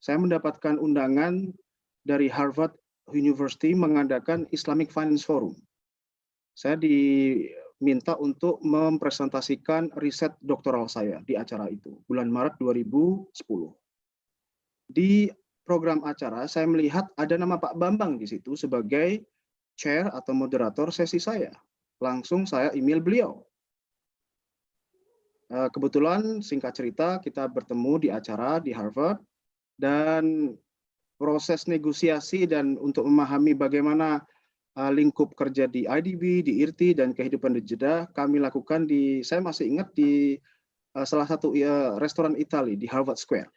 saya mendapatkan undangan dari Harvard University mengadakan Islamic Finance Forum. Saya diminta untuk mempresentasikan riset doktoral saya di acara itu, bulan Maret 2010. Di program acara, saya melihat ada nama Pak Bambang di situ sebagai chair atau moderator sesi saya. Langsung saya email beliau. kebetulan singkat cerita kita bertemu di acara di Harvard, dan proses negosiasi dan untuk memahami bagaimana lingkup kerja di IDB, di IRTI, dan kehidupan di Jeddah kami lakukan saya masih ingat di salah satu restoran Italia di Harvard Square.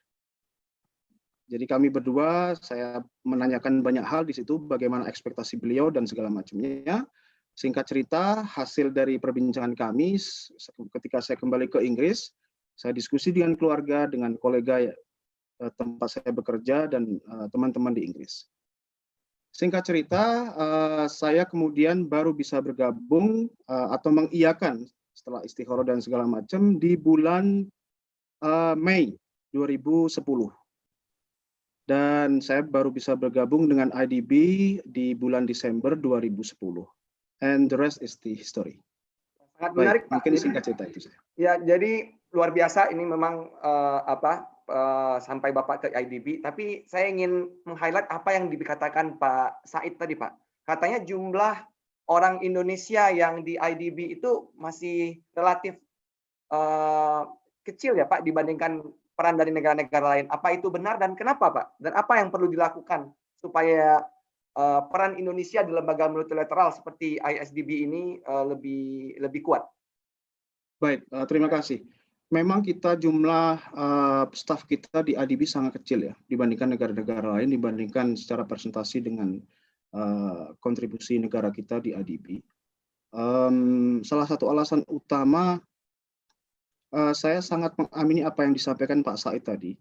Jadi kami berdua, saya menanyakan banyak hal di situ, bagaimana ekspektasi beliau dan segala macamnya. Singkat cerita, hasil dari perbincangan kami ketika saya kembali ke Inggris, saya diskusi dengan keluarga, dengan kolega tempat saya bekerja, dan teman-teman di Inggris. Singkat cerita, saya kemudian baru bisa bergabung atau mengiyakan setelah istikharah dan segala macam di bulan Mei 2010. Dan saya baru bisa bergabung dengan IDB di bulan Desember 2010. And the rest is the history. Sangat menarik, Pak. Mungkin singkat cerita itu saya. Ya, jadi luar biasa ini memang sampai Bapak ke IDB. Tapi saya ingin meng-highlight apa yang dikatakan Pak Said tadi, Pak. Katanya jumlah orang Indonesia yang di IDB itu masih relatif kecil ya, Pak, dibandingkan peran dari negara-negara lain. Apa itu benar dan kenapa, Pak? Dan apa yang perlu dilakukan supaya peran Indonesia di lembaga multilateral seperti ISDB ini lebih kuat? Baik, terima kasih. Memang kita jumlah staf kita di IDB sangat kecil ya dibandingkan negara-negara lain, dibandingkan secara presentasi dengan kontribusi negara kita di IDB. Salah satu alasan utama saya sangat mengamini apa yang disampaikan Pak Said tadi.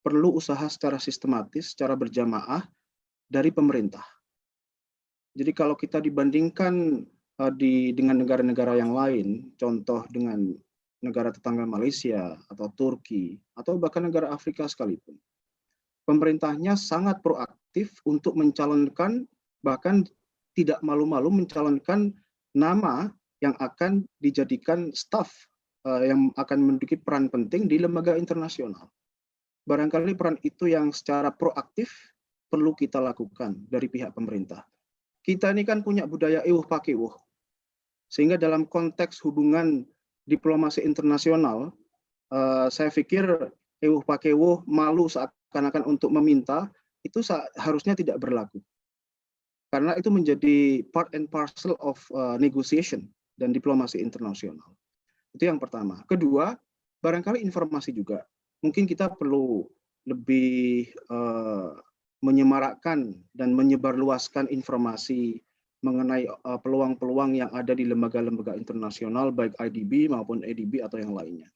Perlu usaha secara sistematis, secara berjamaah dari pemerintah. Jadi kalau kita dibandingkan dengan negara-negara yang lain, contoh dengan negara tetangga Malaysia atau Turki atau bahkan negara Afrika sekalipun, pemerintahnya sangat proaktif untuk mencalonkan, bahkan tidak malu-malu mencalonkan nama yang akan dijadikan staf yang akan menduduki peran penting di lembaga internasional. Barangkali peran itu yang secara proaktif perlu kita lakukan dari pihak pemerintah. Kita ini kan punya budaya ewuh pakewuh, sehingga dalam konteks hubungan diplomasi internasional, saya pikir ewuh pakewuh, malu seakan-akan untuk meminta, itu harusnya tidak berlaku. Karena itu menjadi part and parcel of negotiation dan diplomasi internasional. Itu yang pertama. Kedua, barangkali informasi juga. Mungkin kita perlu lebih menyemarakkan dan menyebarluaskan informasi mengenai peluang-peluang yang ada di lembaga-lembaga internasional, baik IDB maupun ADB atau yang lainnya.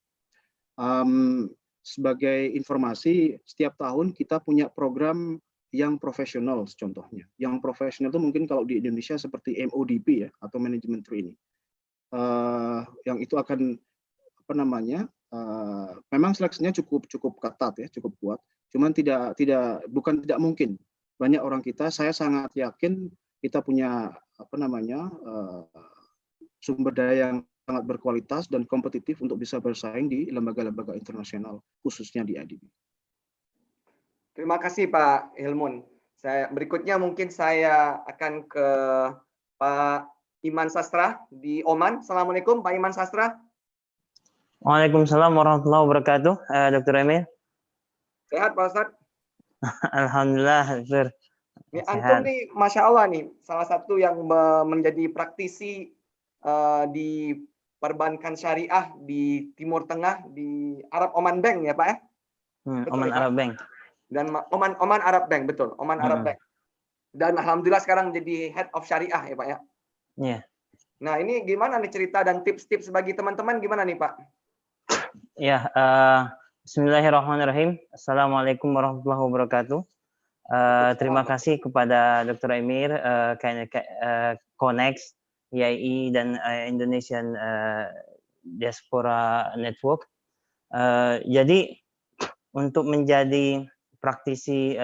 Sebagai informasi, setiap tahun kita punya program yang profesional, contohnya. Yang profesional itu mungkin kalau di Indonesia seperti MODP ya, atau Management Training. Yang itu akan memang seleksinya cukup ketat ya, cukup kuat. Cuman bukan tidak mungkin. Banyak orang kita, saya sangat yakin kita punya sumber daya yang sangat berkualitas dan kompetitif untuk bisa bersaing di lembaga-lembaga internasional, khususnya di IDB. Terima kasih Pak Hilmun. Berikutnya mungkin saya akan ke Pak Iman Sastra di Oman. Assalamualaikum Pak Iman Sastra. Waalaikumsalam warahmatullahi wabarakatuh, Dr. Emir. Sehat Pak Ustadz? Alhamdulillah, Dr. Nih, antum nih, Masya Allah nih, salah satu yang menjadi praktisi di perbankan syariah di Timur Tengah, di Arab Oman Bank ya Pak ya? Oman Arab Bank. Dan Oman Arab Bank, betul, Oman Arab Bank. Dan Alhamdulillah sekarang jadi Head of Syariah ya Pak ya? Iya. Nah ini gimana nih cerita dan tips-tips bagi teman-teman gimana nih Pak? Ya, Bismillahirrahmanirrahim. Assalamualaikum warahmatullahi wabarakatuh. Terima kasih kepada Dr. Emir, Connect, IAI, dan Indonesian Diaspora Network. Jadi, untuk menjadi praktisi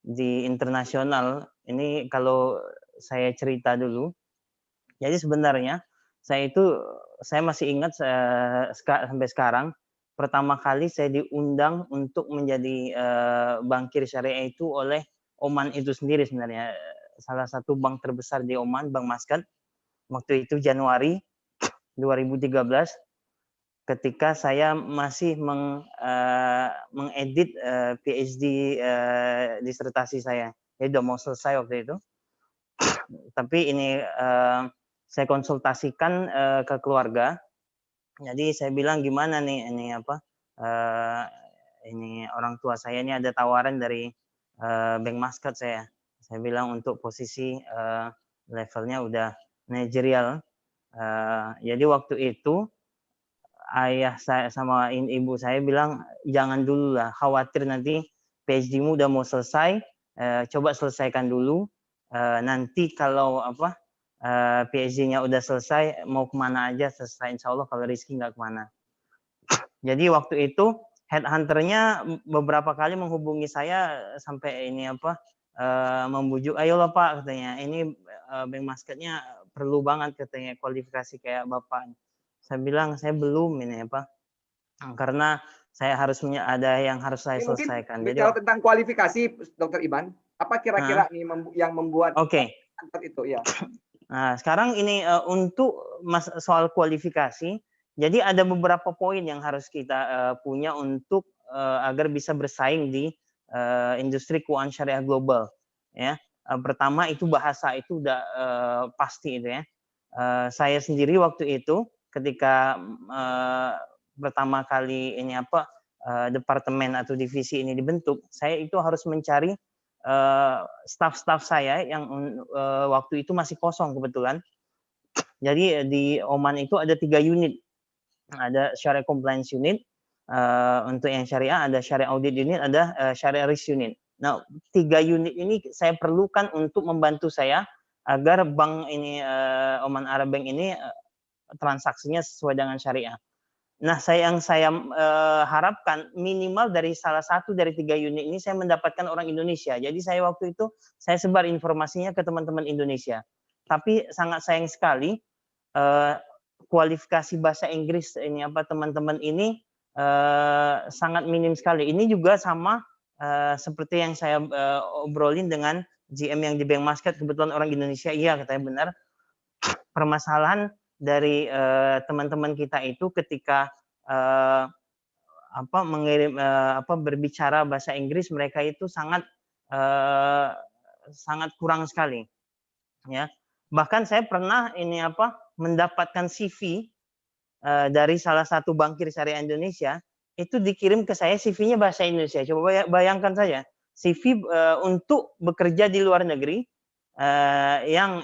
di internasional, ini kalau saya cerita dulu, jadi sebenarnya saya masih ingat sampai sekarang, pertama kali saya diundang untuk menjadi bankir syariah itu oleh Oman itu sendiri sebenarnya. Salah satu bank terbesar di Oman, Bank Muscat. Waktu itu Januari 2013. ketika saya masih mengedit PhD disertasi saya. Jadi udah mau selesai waktu itu. Tapi ini saya konsultasikan ke keluarga. Jadi saya bilang gimana nih ini ini orang tua saya ini ada tawaran dari Bank Muscat saya. Saya bilang untuk posisi levelnya udah manajerial. Jadi waktu itu ayah saya sama ibu saya bilang jangan dulu lah, khawatir nanti PhD-mu udah mau selesai, coba selesaikan dulu. Nanti kalau PhD-nya udah selesai, mau kemana aja selesai, insya Allah kalau rezeki nggak kemana. Jadi waktu itu headhunter-nya beberapa kali menghubungi saya sampai ini membujuk, ayolah Pak katanya, ini Bank Muscat-nya perlu banget katanya kualifikasi kayak Bapak. Saya bilang saya belum ini karena saya harus ada yang harus saya selesaikan. Jadi bicara tentang kualifikasi, Dr. Iban, apa kira-kira nih yang membuat itu ya? Nah, sekarang ini untuk soal kualifikasi, jadi ada beberapa poin yang harus kita punya untuk agar bisa bersaing di industri keuangan syariah global. Ya, pertama itu bahasa itu udah pasti itu ya. Saya sendiri waktu itu ketika pertama kali ini departemen atau divisi ini dibentuk, saya itu harus mencari staff-staff saya yang waktu itu masih kosong kebetulan. Jadi di Oman itu ada 3 unit, ada Syariah Compliance Unit untuk yang syariah, ada Syariah Audit Unit, ada Syariah Risk Unit. Nah, 3 unit ini saya perlukan untuk membantu saya agar bank ini Oman Arab Bank ini transaksinya sesuai dengan syariah. Nah, yang saya harapkan minimal dari salah satu dari 3 unit ini saya mendapatkan orang Indonesia. Jadi saya waktu itu saya sebar informasinya ke teman-teman Indonesia. Tapi sangat sayang sekali kualifikasi bahasa Inggris ini teman-teman ini sangat minim sekali. Ini juga sama seperti yang saya obrolin dengan GM yang di Bank Muscat, kebetulan orang Indonesia, iya katanya benar. Permasalahan dari teman-teman kita itu ketika berbicara bahasa Inggris, mereka itu sangat kurang sekali, ya. Bahkan saya pernah mendapatkan CV dari salah satu bankir syariah Indonesia, itu dikirim ke saya CV-nya bahasa Indonesia. Coba bayangkan saja, CV untuk bekerja di luar negeri yang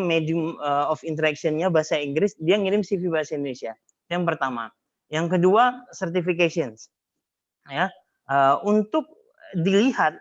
medium of interaction-nya bahasa Inggris, dia ngirim CV bahasa Indonesia. Yang pertama. Yang kedua, certifications. Ya, untuk dilihat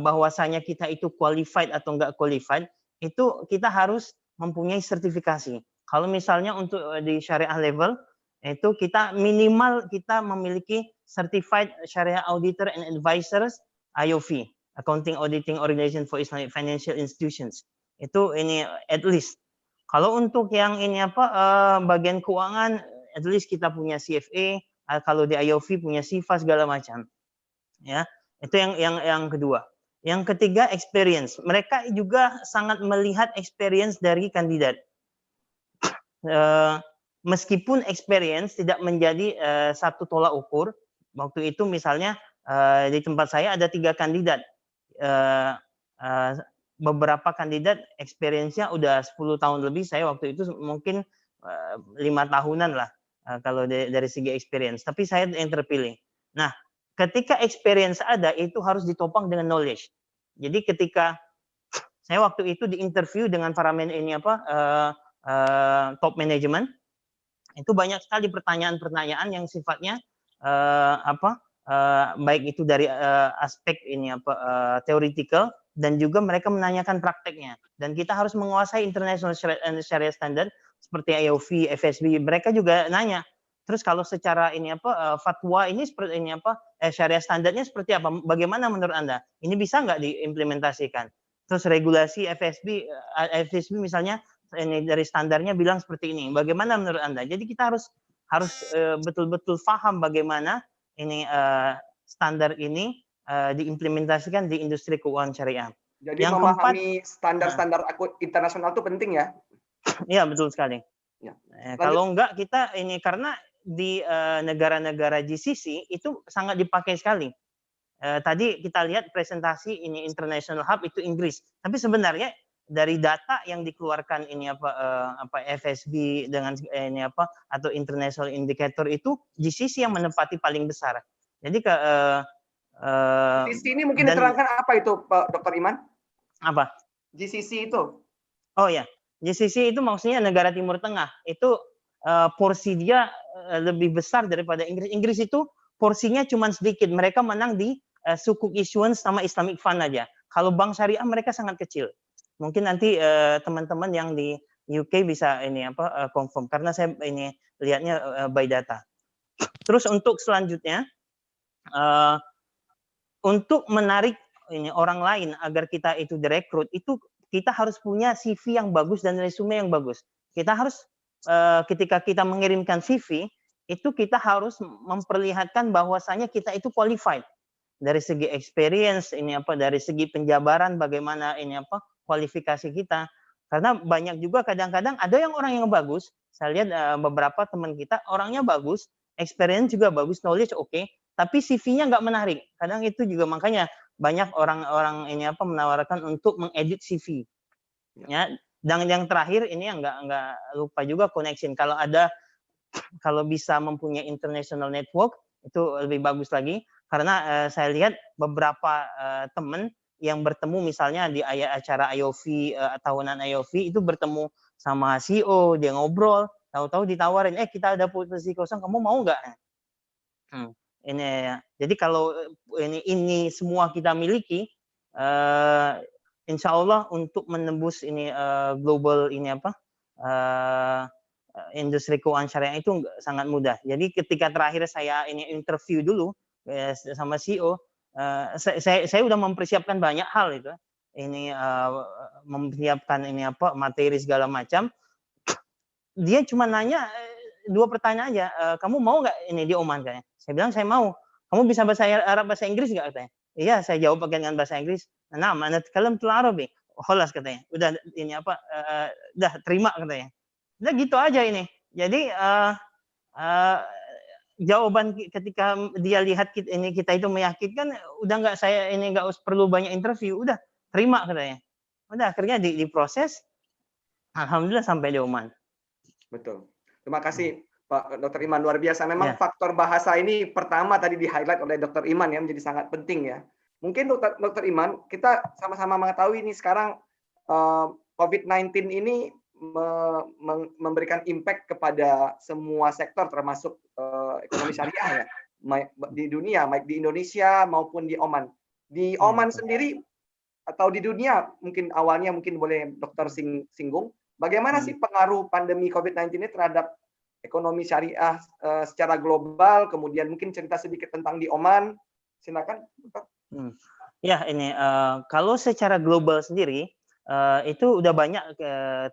bahwasanya kita itu qualified atau enggak qualified, itu kita harus mempunyai sertifikasi. Kalau misalnya untuk di syariah level, itu kita minimal kita memiliki Certified Sharia Auditor and Advisors (IOV), Accounting Auditing Organization for Islamic Financial Institutions. Itu ini at least. Kalau untuk yang ini bagian keuangan, at least kita punya CFA, kalau di IOV punya SIFA segala macam. Ya, itu yang kedua. Yang ketiga, experience. Mereka juga sangat melihat experience dari kandidat. Meskipun experience tidak menjadi satu tolak ukur. Waktu itu misalnya di tempat saya ada 3 kandidat. Beberapa kandidat experience-nya udah 10 tahun lebih, saya waktu itu mungkin 5 tahunan lah kalau dari segi experience, tapi saya yang terpilih. Nah, ketika experience ada, itu harus ditopang dengan knowledge. Jadi ketika saya waktu itu diinterview dengan para top management, itu banyak sekali pertanyaan-pertanyaan yang sifatnya baik itu dari aspek ini theoretical, dan juga mereka menanyakan prakteknya. Dan kita harus menguasai international syariah standard seperti IOV, FSB. Mereka juga nanya, terus kalau secara ini fatwa ini seperti ini syariah standarnya seperti apa? Bagaimana menurut Anda? Ini bisa nggak diimplementasikan? Terus regulasi FSB misalnya ini dari standarnya bilang seperti ini. Bagaimana menurut Anda? Jadi kita harus betul-betul paham bagaimana ini standar ini diimplementasikan di industri keuangan syariah. Jadi yang memahami standar-standar internasional itu penting ya? Iya, betul sekali. Ya. Kalau enggak kita ini karena di negara-negara GCC itu sangat dipakai sekali. Tadi kita lihat presentasi ini International Hub itu Inggris, tapi sebenarnya dari data yang dikeluarkan ini FSB dengan ini atau International Indicator itu GCC yang menempati paling besar. Jadi GCC ini mungkin diterangkan apa itu Pak Dr. Iman? Apa? GCC itu? Oh ya, GCC itu maksudnya negara Timur Tengah. Itu porsi dia lebih besar daripada Inggris. Inggris itu porsinya cuma sedikit. Mereka menang di sukuk issuance sama Islamic Fund aja. Kalau bank syariah mereka sangat kecil. Mungkin nanti teman-teman yang di UK bisa ini confirm karena saya ini lihatnya by data. Terus untuk selanjutnya untuk menarik ini orang lain agar kita itu direkrut itu kita harus punya CV yang bagus dan resume yang bagus. Kita harus ketika kita mengirimkan CV itu kita harus memperlihatkan bahwasanya kita itu qualified dari segi experience dari segi penjabaran bagaimana kualifikasi kita. Karena banyak juga kadang-kadang ada yang orang yang bagus. Saya lihat beberapa teman kita orangnya bagus, experience juga bagus, knowledge oke, tapi CV-nya nggak menarik. Kadang itu juga makanya banyak orang-orang menawarkan untuk mengedit CV. Ya, dan yang terakhir ini yang nggak lupa juga connection. Kalau bisa mempunyai international network itu lebih bagus lagi karena saya lihat beberapa teman yang bertemu misalnya di acara IOV tahunan IOV itu bertemu sama CEO, dia ngobrol, tahu-tahu ditawarin, kita ada posisi kosong, kamu mau nggak? Ini ya. Jadi kalau ini semua kita miliki, insya Allah untuk menembus ini global industri keuangan syariah itu sangat mudah. Jadi ketika terakhir saya ini interview dulu sama CEO, saya udah mempersiapkan banyak hal itu. Ini mempersiapkan materi segala macam. Dia cuma nanya 2 pertanyaan aja. Kamu mau nggak ini di Oman katanya? Saya bilang saya mau. Kamu bisa bahasa Arab, bahasa Inggris nggak katanya? Iya, saya jawab pakai dengan bahasa Inggris. Nah, mana kalam tul Arabi? Kholas katanya. Udah ini udah terima katanya. Udah gitu aja ini. Jadi jawaban ketika dia lihat kita itu meyakinkan, udah nggak saya ini nggak perlu banyak interview, udah terima katanya. Udah akhirnya diproses. Alhamdulillah sampai di Oman. Betul. Terima kasih Pak Dr. Iman, luar biasa. Memang faktor bahasa ini pertama tadi di-highlight oleh Dr. Iman ya, menjadi sangat penting ya. Mungkin Dr. Iman, kita sama-sama mengetahui ini sekarang COVID-19 ini memberikan impact kepada semua sektor termasuk ekonomi syariah ya, di dunia, baik di Indonesia maupun di Oman. Di Oman sendiri atau di dunia mungkin awalnya mungkin boleh dokter singgung, bagaimana sih pengaruh pandemi COVID-19 ini terhadap ekonomi syariah secara global, kemudian mungkin cerita sedikit tentang di Oman, silakan. Ya ini kalau secara global sendiri itu udah banyak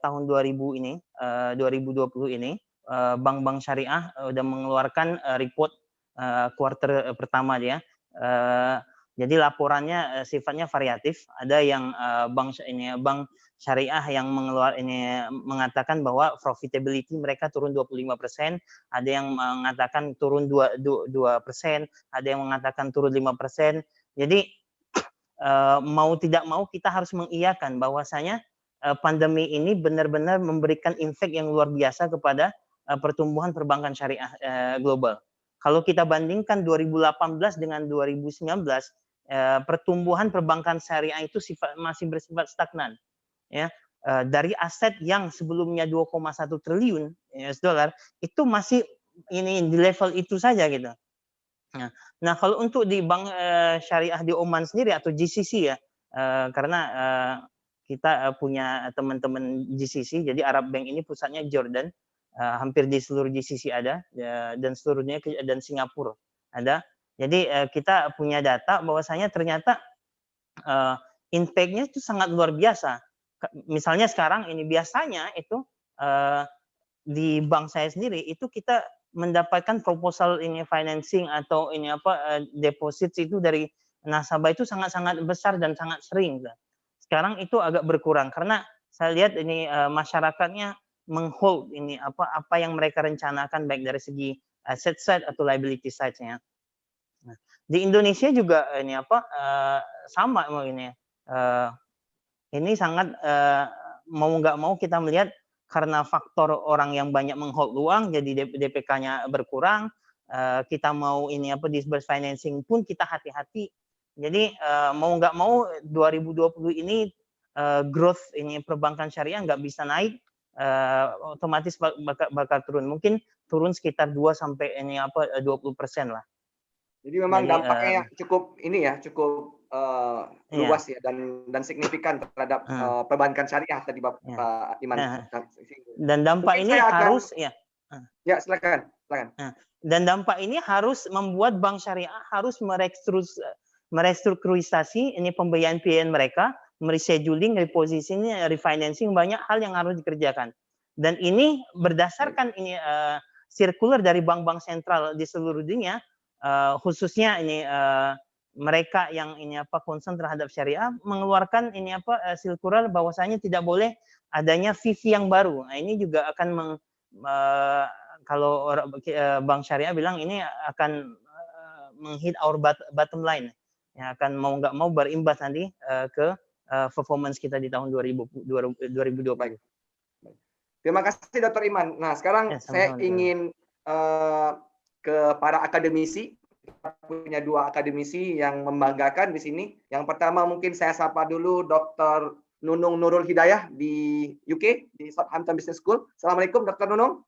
tahun 2020 ini bank-bank syariah udah mengeluarkan report kuartal pertama dia. Jadi laporannya sifatnya variatif. Ada yang bank syariah yang mengatakan bahwa profitability mereka turun 25%, ada yang mengatakan turun 2%, ada yang mengatakan turun 5%. Jadi mau tidak mau kita harus mengiyakan bahwasanya pandemi ini benar-benar memberikan impact yang luar biasa kepada pertumbuhan perbankan syariah global. Kalau kita bandingkan 2018 dengan 2019, pertumbuhan perbankan syariah itu masih bersifat stagnan. Ya, dari aset yang sebelumnya 2,1 triliun US dollar itu masih ini di level itu saja gitu. Nah, kalau untuk di bank syariah di Oman sendiri atau GCC ya, karena kita punya teman-teman GCC, jadi Arab Bank ini pusatnya Jordan, hampir di seluruh GCC ada, dan seluruhnya dan Singapura ada. Jadi kita punya data bahwasanya ternyata impact-nya itu sangat luar biasa. Misalnya sekarang ini biasanya itu di bank saya sendiri itu kita mendapatkan proposal ini financing atau ini deposit itu dari nasabah itu sangat-sangat besar dan sangat sering. Sekarang itu agak berkurang karena saya lihat ini masyarakatnya menghold ini apa yang mereka rencanakan baik dari segi asset side atau liability side-nya. Nah, di Indonesia juga ini sama ini. Ini sangat mau nggak mau kita melihat karena faktor orang yang banyak menghold uang, jadi DPK-nya berkurang. Kita mau ini disburse financing pun kita hati-hati. Jadi mau nggak mau 2020 ini growth ini perbankan syariah nggak bisa naik, otomatis bakal turun. Mungkin turun sekitar 2 sampai 20% lah. Jadi memang dampaknya cukup luas ya dan signifikan terhadap perbankan syariah tadi Bapak Iman. Dan dampak ini harus ya silakan. Dan dampak ini harus membuat bank syariah harus merestrukturisasi ini pembiayaan mereka, merescheduling, repositioning, refinancing, banyak hal yang harus dikerjakan. Dan ini berdasarkan ini sirkuler dari bank-bank sentral di seluruh dunia, khususnya ini mereka yang ini concern terhadap syariah mengeluarkan ini sirkuler bahwasanya tidak boleh adanya fee yang baru. Nah, ini juga akan kalau bank syariah bilang ini akan menghit our bottom line, yang akan mau nggak mau berimbas nanti ke performance kita di tahun 2020. Terima kasih Dr. Iman. Nah sekarang saya ingin ke para akademisi. Kita punya 2 akademisi yang membanggakan di sini. Yang pertama mungkin saya sapa dulu Dr. Nunung Nurul Hidayah di UK, di Southampton Business School. Assalamualaikum Dr. Nunung.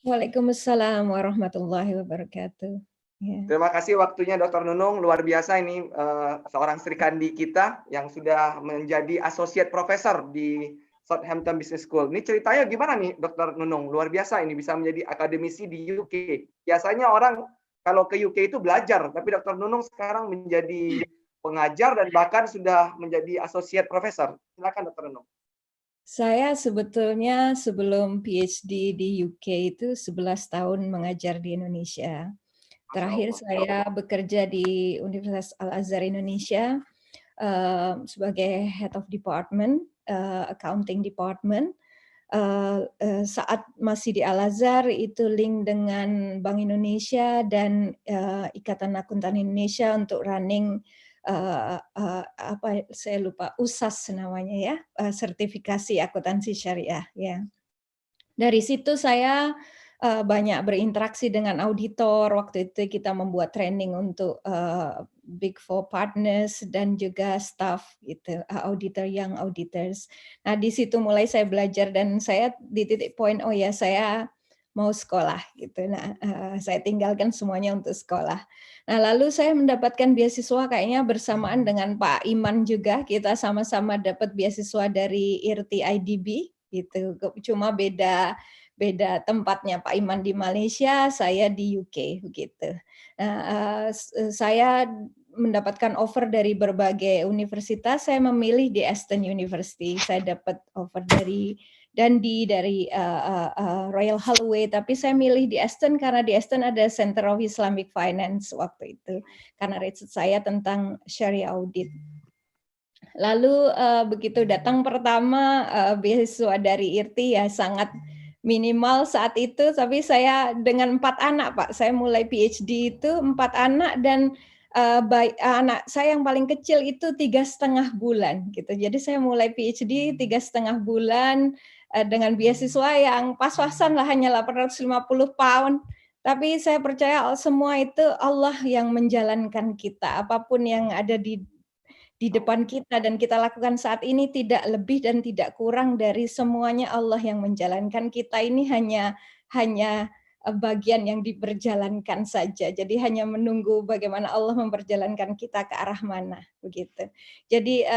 Waalaikumsalam warahmatullahi wabarakatuh. Yeah. Terima kasih waktunya Dr. Nunung, luar biasa ini seorang Sri Kandi kita yang sudah menjadi Associate Professor di Southampton Business School. Ini ceritanya gimana nih Dr. Nunung? Luar biasa ini bisa menjadi akademisi di UK. Biasanya orang kalau ke UK itu belajar, tapi Dr. Nunung sekarang menjadi pengajar dan bahkan sudah menjadi Associate Professor. Silakan Dr. Nunung. Saya sebetulnya sebelum PhD di UK itu 11 tahun mengajar di Indonesia. Terakhir saya bekerja di Universitas Al-Azhar Indonesia sebagai Head of Department, Accounting Department. Saat masih di Al-Azhar itu link dengan Bank Indonesia dan Ikatan Akuntan Indonesia untuk running saya lupa USAS namanya ya, sertifikasi akuntansi syariah ya. Dari situ saya banyak berinteraksi dengan auditor. Waktu itu kita membuat training untuk Big Four partners dan juga staff gitu, auditor young auditors. Nah di situ mulai saya belajar dan saya di titik poin saya mau sekolah gitu. Nah saya tinggalkan semuanya untuk sekolah. Nah lalu saya mendapatkan beasiswa kayaknya bersamaan dengan Pak Iman juga, kita sama-sama dapat beasiswa dari IRTI IDB gitu. Cuma beda tempatnya, Pak Iman di Malaysia, saya di UK begitu. Nah, saya mendapatkan offer dari berbagai universitas. Saya memilih di Aston University. Saya dapat offer dari Dundee, dari Royal Holloway, tapi saya milih di Aston karena di Aston ada Center of Islamic Finance waktu itu, karena riset saya tentang Sharia audit. Lalu begitu datang pertama beasiswa dari IRTI ya sangat minimal saat itu, tapi saya dengan 4 anak Pak, saya mulai PhD itu 4 anak dan anak saya yang paling kecil itu 3,5 bulan gitu. Jadi saya mulai PhD 3,5 bulan dengan beasiswa yang pas-pasan lah, hanya 850 pound. Tapi saya percaya semua itu Allah yang menjalankan kita. Apapun yang ada di depan kita dan kita lakukan saat ini tidak lebih dan tidak kurang dari semuanya Allah yang menjalankan. Kita ini hanya bagian yang diperjalankan saja. Jadi hanya menunggu bagaimana Allah memperjalankan kita ke arah mana begitu. Jadi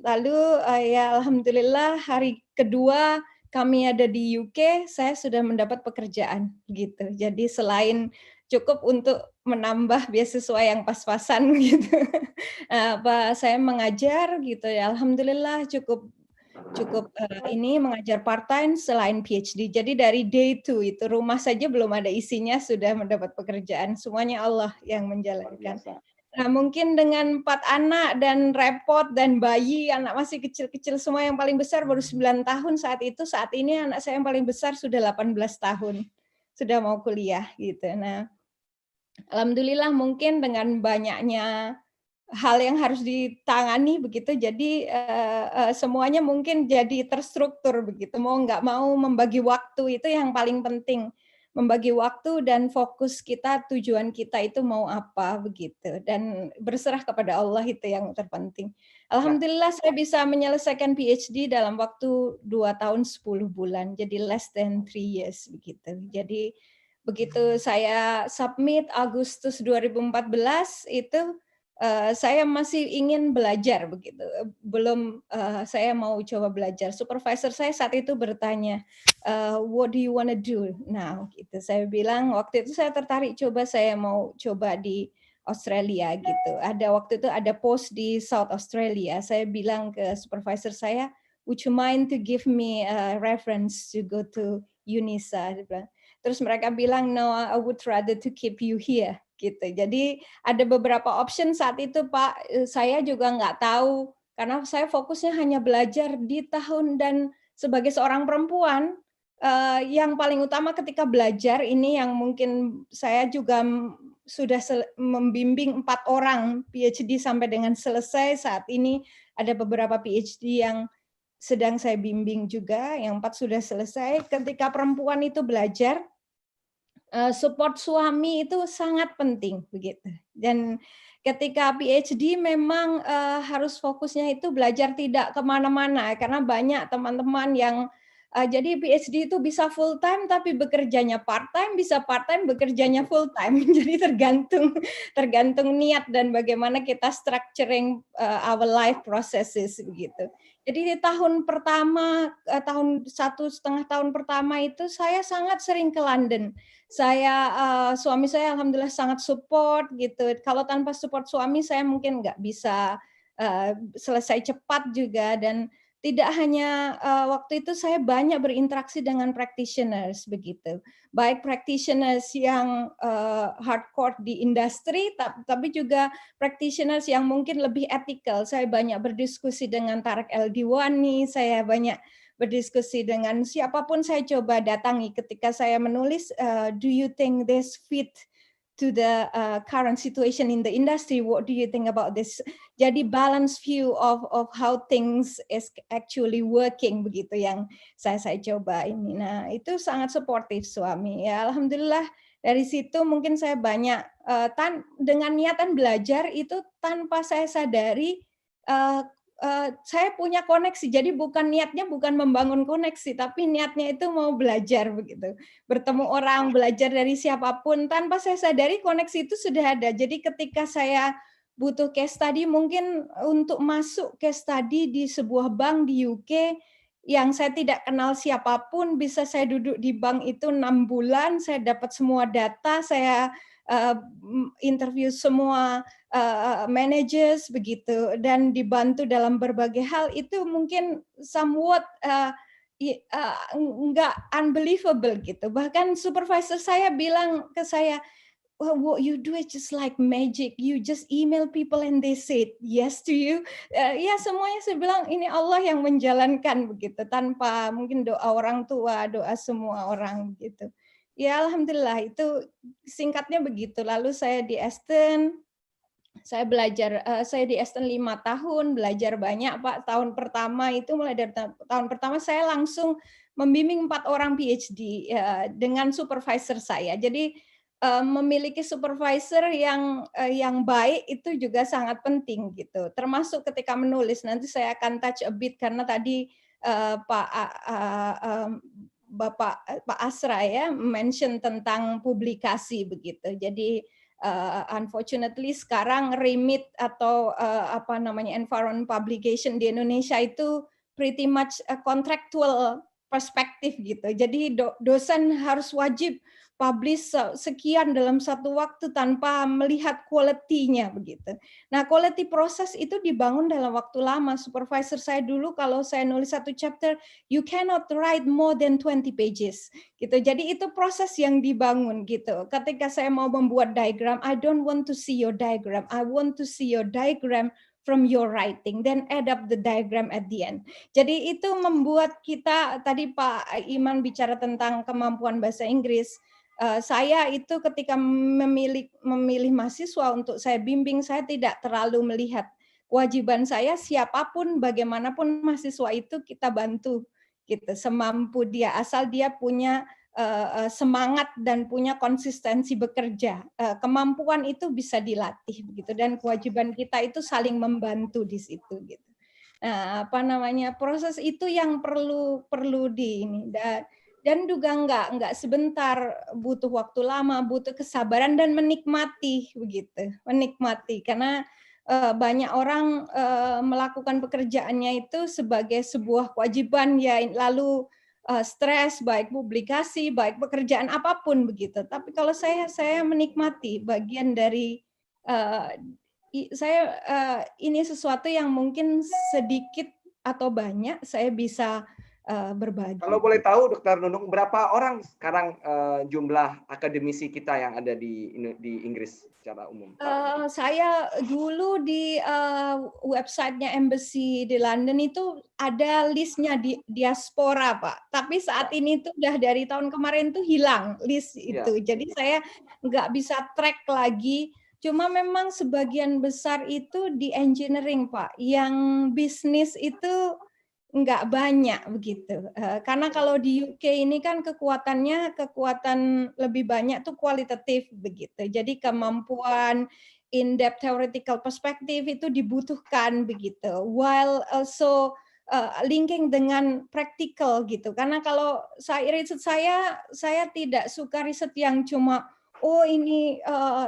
lalu ya alhamdulillah hari kedua kami ada di UK, saya sudah mendapat pekerjaan gitu. Jadi selain cukup untuk menambah beasiswa yang pas-pasan gitu. Saya mengajar gitu ya. Alhamdulillah cukup ini mengajar part-time selain PhD. Jadi dari day 2 itu rumah saja belum ada isinya sudah mendapat pekerjaan. Semuanya Allah yang menjalankan. Nah, mungkin dengan 4 anak dan repot dan bayi, anak masih kecil-kecil semua, yang paling besar baru 9 tahun saat itu, saat ini anak saya yang paling besar sudah 18 tahun, sudah mau kuliah gitu. Nah, alhamdulillah mungkin dengan banyaknya hal yang harus ditangani begitu, jadi semuanya mungkin jadi terstruktur begitu, mau nggak mau membagi waktu itu yang paling penting. Membagi waktu dan fokus kita, tujuan kita itu mau apa begitu, dan berserah kepada Allah itu yang terpenting. Alhamdulillah saya bisa menyelesaikan PhD dalam waktu 2 tahun 10 bulan, jadi less than 3 years begitu. Jadi begitu saya submit Agustus 2014 itu saya masih ingin belajar begitu, belum saya mau coba belajar. Supervisor saya saat itu bertanya, what do you wanna do now? Gitu. Saya bilang waktu itu saya tertarik saya mau coba di Australia gitu. Waktu itu ada post di South Australia. Saya bilang ke supervisor saya, would you mind to give me a reference to go to UNISA? Terus mereka bilang, no, I would rather to keep you here. Gitu. Jadi ada beberapa option saat itu, Pak. Saya juga nggak tahu karena saya fokusnya hanya belajar di tahun, dan sebagai seorang perempuan yang paling utama ketika belajar ini yang mungkin saya juga sudah membimbing 4 orang PhD sampai dengan selesai. Saat ini ada beberapa PhD yang sedang saya bimbing juga, yang 4 sudah selesai. Ketika perempuan itu belajar, support suami itu sangat penting begitu. Dan ketika PhD memang harus fokusnya itu belajar, tidak kemana-mana, karena banyak teman-teman yang jadi PhD itu bisa full time tapi bekerjanya part time, bisa part time bekerjanya full time. Jadi tergantung niat dan bagaimana kita structuring our life processes begitu. Jadi di tahun pertama, 1,5 tahun pertama itu saya sangat sering ke London. Suami saya alhamdulillah sangat support gitu. Kalau tanpa support suami saya mungkin nggak bisa selesai cepat juga. Dan tidak hanya waktu itu saya banyak berinteraksi dengan practitioners begitu. Baik practitioners yang hardcore di industri, tapi juga practitioners yang mungkin lebih ethical. Saya banyak berdiskusi dengan Tarek El-Diwani, saya banyak berdiskusi dengan siapapun saya coba datangi ketika saya menulis, do you think this fit to the current situation in the industry? What do you think about this? Jadi balance view of how things is actually working begitu yang saya coba ini. Nah, itu sangat suportif suami. Ya, alhamdulillah dari situ mungkin saya banyak dengan niatan belajar itu tanpa saya sadari saya punya koneksi. Jadi niatnya bukan membangun koneksi, tapi niatnya itu mau belajar begitu. Bertemu orang, belajar dari siapapun, tanpa saya sadari koneksi itu sudah ada. Jadi ketika saya butuh case study, mungkin untuk masuk case study di sebuah bank di UK yang saya tidak kenal siapapun, bisa saya duduk di bank itu 6 bulan, saya dapat semua data, saya interview semua managers begitu, dan dibantu dalam berbagai hal. Itu mungkin somewhat nggak unbelievable gitu. Bahkan supervisor saya bilang ke saya, well, what you do is just like magic. You just email people and they say yes to you. Ya semuanya saya bilang ini Allah yang menjalankan begitu, tanpa mungkin doa orang tua, doa semua orang begitu. Ya alhamdulillah, itu singkatnya begitu. Lalu saya di Aston, saya belajar, saya di Aston 5 tahun, belajar banyak Pak. Tahun pertama itu, mulai dari tahun pertama saya langsung membimbing 4 orang PhD dengan supervisor saya. Jadi memiliki supervisor yang baik itu juga sangat penting gitu. Termasuk ketika menulis, nanti saya akan touch a bit karena tadi Pak Asra ya mention tentang publikasi begitu. Jadi unfortunately sekarang remit atau environment publication di Indonesia itu pretty much a contractual perspektif gitu. Jadi dosen harus wajib publish sekian dalam satu waktu tanpa melihat quality-nya begitu. Nah, quality proses itu dibangun dalam waktu lama. Supervisor saya dulu kalau saya nulis satu chapter, you cannot write more than 20 pages gitu. Jadi itu proses yang dibangun gitu. Ketika saya mau membuat diagram, I don't want to see your diagram. I want to see your diagram from your writing, then add up the diagram at the end. Jadi itu membuat kita, tadi Pak Iman bicara tentang kemampuan bahasa Inggris. Saya itu ketika memilih mahasiswa untuk saya bimbing, saya tidak terlalu melihat kewajiban saya, siapapun, bagaimanapun mahasiswa itu kita bantu gitu, semampu dia, asal dia punya semangat dan punya konsistensi bekerja. Kemampuan itu bisa dilatih begitu, dan kewajiban kita itu saling membantu di situ gitu. Nah, proses itu yang perlu di ini, dan juga enggak sebentar, butuh waktu lama, butuh kesabaran dan menikmati begitu, menikmati, karena banyak orang melakukan pekerjaannya itu sebagai sebuah kewajiban ya, lalu stres, baik publikasi, baik pekerjaan apapun begitu. Tapi kalau saya menikmati bagian dari ini sesuatu yang mungkin sedikit atau banyak saya bisa berbagi. Kalau boleh tahu, Dr. Nunung, berapa orang sekarang jumlah akademisi kita yang ada di Inggris secara umum? Saya dulu di websitenya Embassy di London itu ada listnya di diaspora, Pak. Tapi saat ini tuh udah dari tahun kemarin tuh hilang list itu. Jadi saya nggak bisa track lagi. Cuma memang sebagian besar itu di engineering, Pak. Yang bisnis itu nggak banyak begitu. Karena kalau di UK ini kan kekuatan lebih banyak tuh kualitatif begitu. Jadi kemampuan in-depth theoretical perspective itu dibutuhkan begitu. While also linking dengan practical gitu. Karena kalau riset saya tidak suka riset yang cuma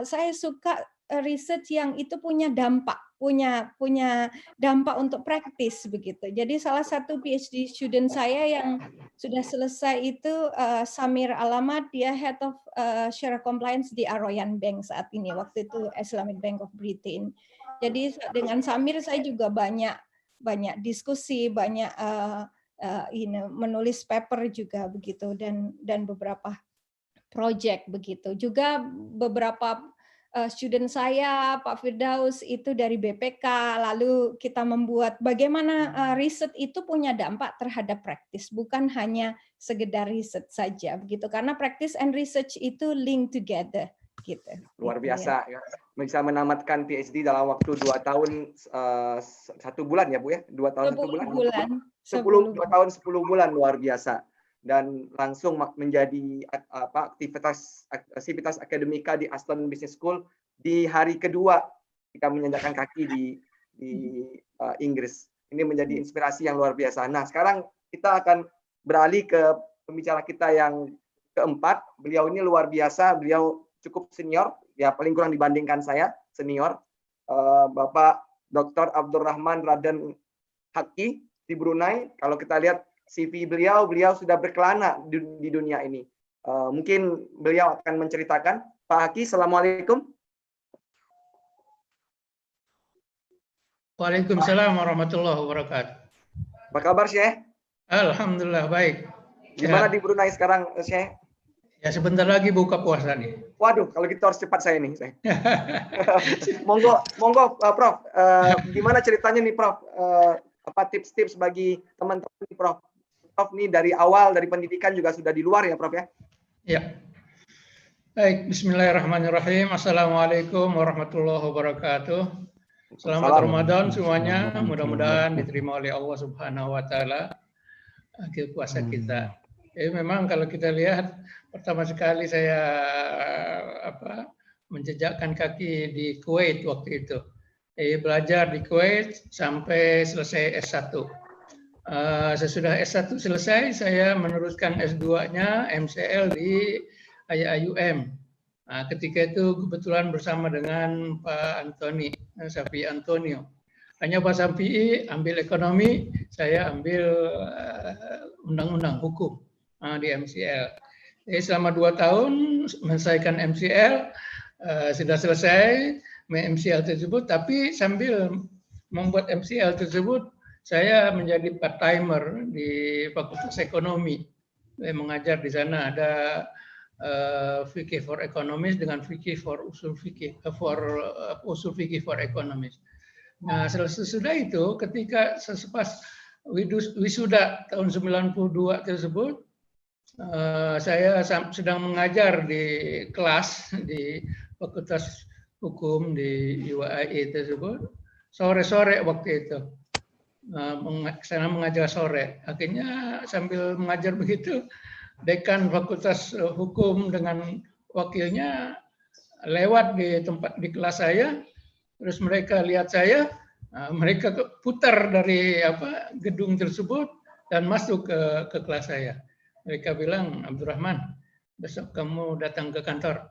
saya suka riset yang itu punya dampak untuk praktis begitu. Jadi salah satu PhD student saya yang sudah selesai itu Samir Alamat, dia Head of Share Compliance di Aroyan Bank saat ini, waktu itu Islamic Bank of Britain. Jadi dengan Samir saya juga banyak diskusi, banyak menulis paper juga begitu, dan beberapa project begitu. Juga beberapa student saya, Pak Firdaus itu dari BPK, lalu kita membuat bagaimana riset itu punya dampak terhadap praktis, bukan hanya sekedar riset saja begitu, karena practice and research itu link together gitu. Luar biasa ya. Bisa menamatkan PhD dalam waktu 2 tahun 1 bulan ya Bu ya, 2 tahun 1 bulan. 2 tahun 10 bulan, luar biasa. Dan langsung menjadi aktivitas akademika di Aston Business School di hari kedua kita menyandarkan kaki di Inggris. Ini menjadi inspirasi yang luar biasa. Nah, sekarang kita akan beralih ke pembicara kita yang keempat. Beliau ini luar biasa, beliau cukup senior, ya paling kurang dibandingkan saya, senior. Bapak Dr. Abdurrahman Raden Haqqi di Brunei. Kalau kita lihat CV beliau sudah berkelana di dunia ini. Mungkin beliau akan menceritakan. Pak Haqqi, Assalamualaikum. Waalaikumsalam warahmatullahi wabarakatuh. Apa kabar, Syekh? Alhamdulillah, baik. Gimana di Brunei sekarang, Syekh? Ya, sebentar lagi buka puasa nih. Waduh, kalau gitu harus cepat saya nih. Monggo, Prof. Gimana ceritanya nih, Prof? Apa tips-tips bagi teman-teman nih, Prof? Prof nih dari awal, dari pendidikan juga sudah di luar ya, Prof ya? Ya. Baik, bismillahirrahmanirrahim. Assalamualaikum warahmatullahi wabarakatuh. Selamat Ramadan semuanya. Mudah-mudahan diterima oleh Allah Subhanahu wa taala akhir puasa kita. Memang kalau kita lihat pertama sekali saya menjejakkan kaki di Kuwait waktu itu. Belajar di Kuwait sampai selesai S1. Sesudah S1 selesai, saya meneruskan S2-nya MCL di IAIUM. Nah, ketika itu kebetulan bersama dengan Pak Safi Antonio. Hanya Pak Safi ambil ekonomi, saya ambil undang-undang hukum di MCL. Jadi selama 2 tahun menyelesaikan MCL, sudah selesai MCL tersebut, tapi sambil membuat MCL tersebut, saya menjadi part-timer di Fakultas Ekonomi. Saya mengajar di sana, ada fikih for economics dengan fikih for usul fikih for economics. Nah, sesudah itu ketika sepas wisuda tahun 92 tersebut, saya sedang mengajar di kelas di Fakultas Hukum di UAE tersebut. Sore-sore waktu itu, saya mengajar sore. Akhirnya sambil mengajar begitu, dekan Fakultas Hukum dengan wakilnya lewat di kelas saya, terus mereka lihat saya, mereka putar dari gedung tersebut dan masuk ke kelas saya. Mereka bilang, Abdurrahman, besok kamu datang ke kantor.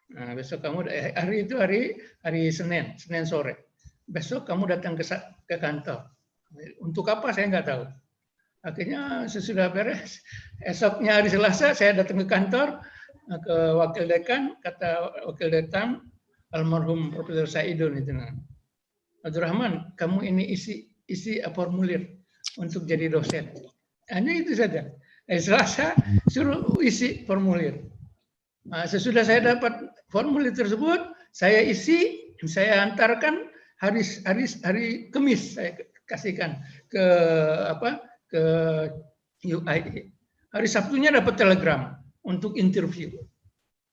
Nah, besok kamu hari itu hari Senin sore. Besok kamu datang ke kantor. Untuk apa saya nggak tahu. Akhirnya sesudah beres, esoknya hari Selasa saya datang ke kantor, ke wakil dekan, kata wakil dekan almarhum Profesor Saidun itu. Abdurrahman, kamu ini isi formulir untuk jadi dosen. Hanya itu saja. Selasa suruh isi formulir. Nah, sesudah saya dapat formulir tersebut, saya isi, saya antarkan hari Kamis saya kasihkan ke UAE. Hari Sabtunya dapat telegram untuk interview.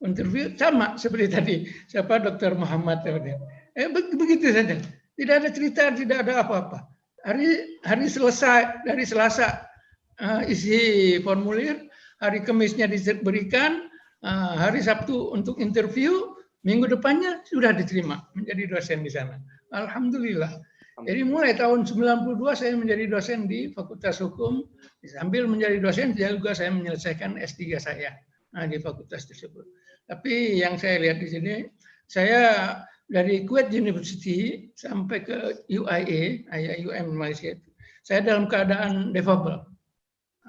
Interview sama seperti tadi, Dr. Muhammad. Begitu saja. Tidak ada cerita, tidak ada apa-apa. Hari selesai dari Selasa isi formulir, hari Kamisnya diberikan, hari Sabtu untuk interview, minggu depannya sudah diterima menjadi dosen di sana. Alhamdulillah. Jadi mulai tahun 92 saya menjadi dosen di Fakultas Hukum, sambil menjadi dosen juga saya menyelesaikan S3 saya di fakultas tersebut. Tapi yang saya lihat di sini, saya dari Kuwait University sampai ke UIA, UM Malaysia, saya dalam keadaan defable.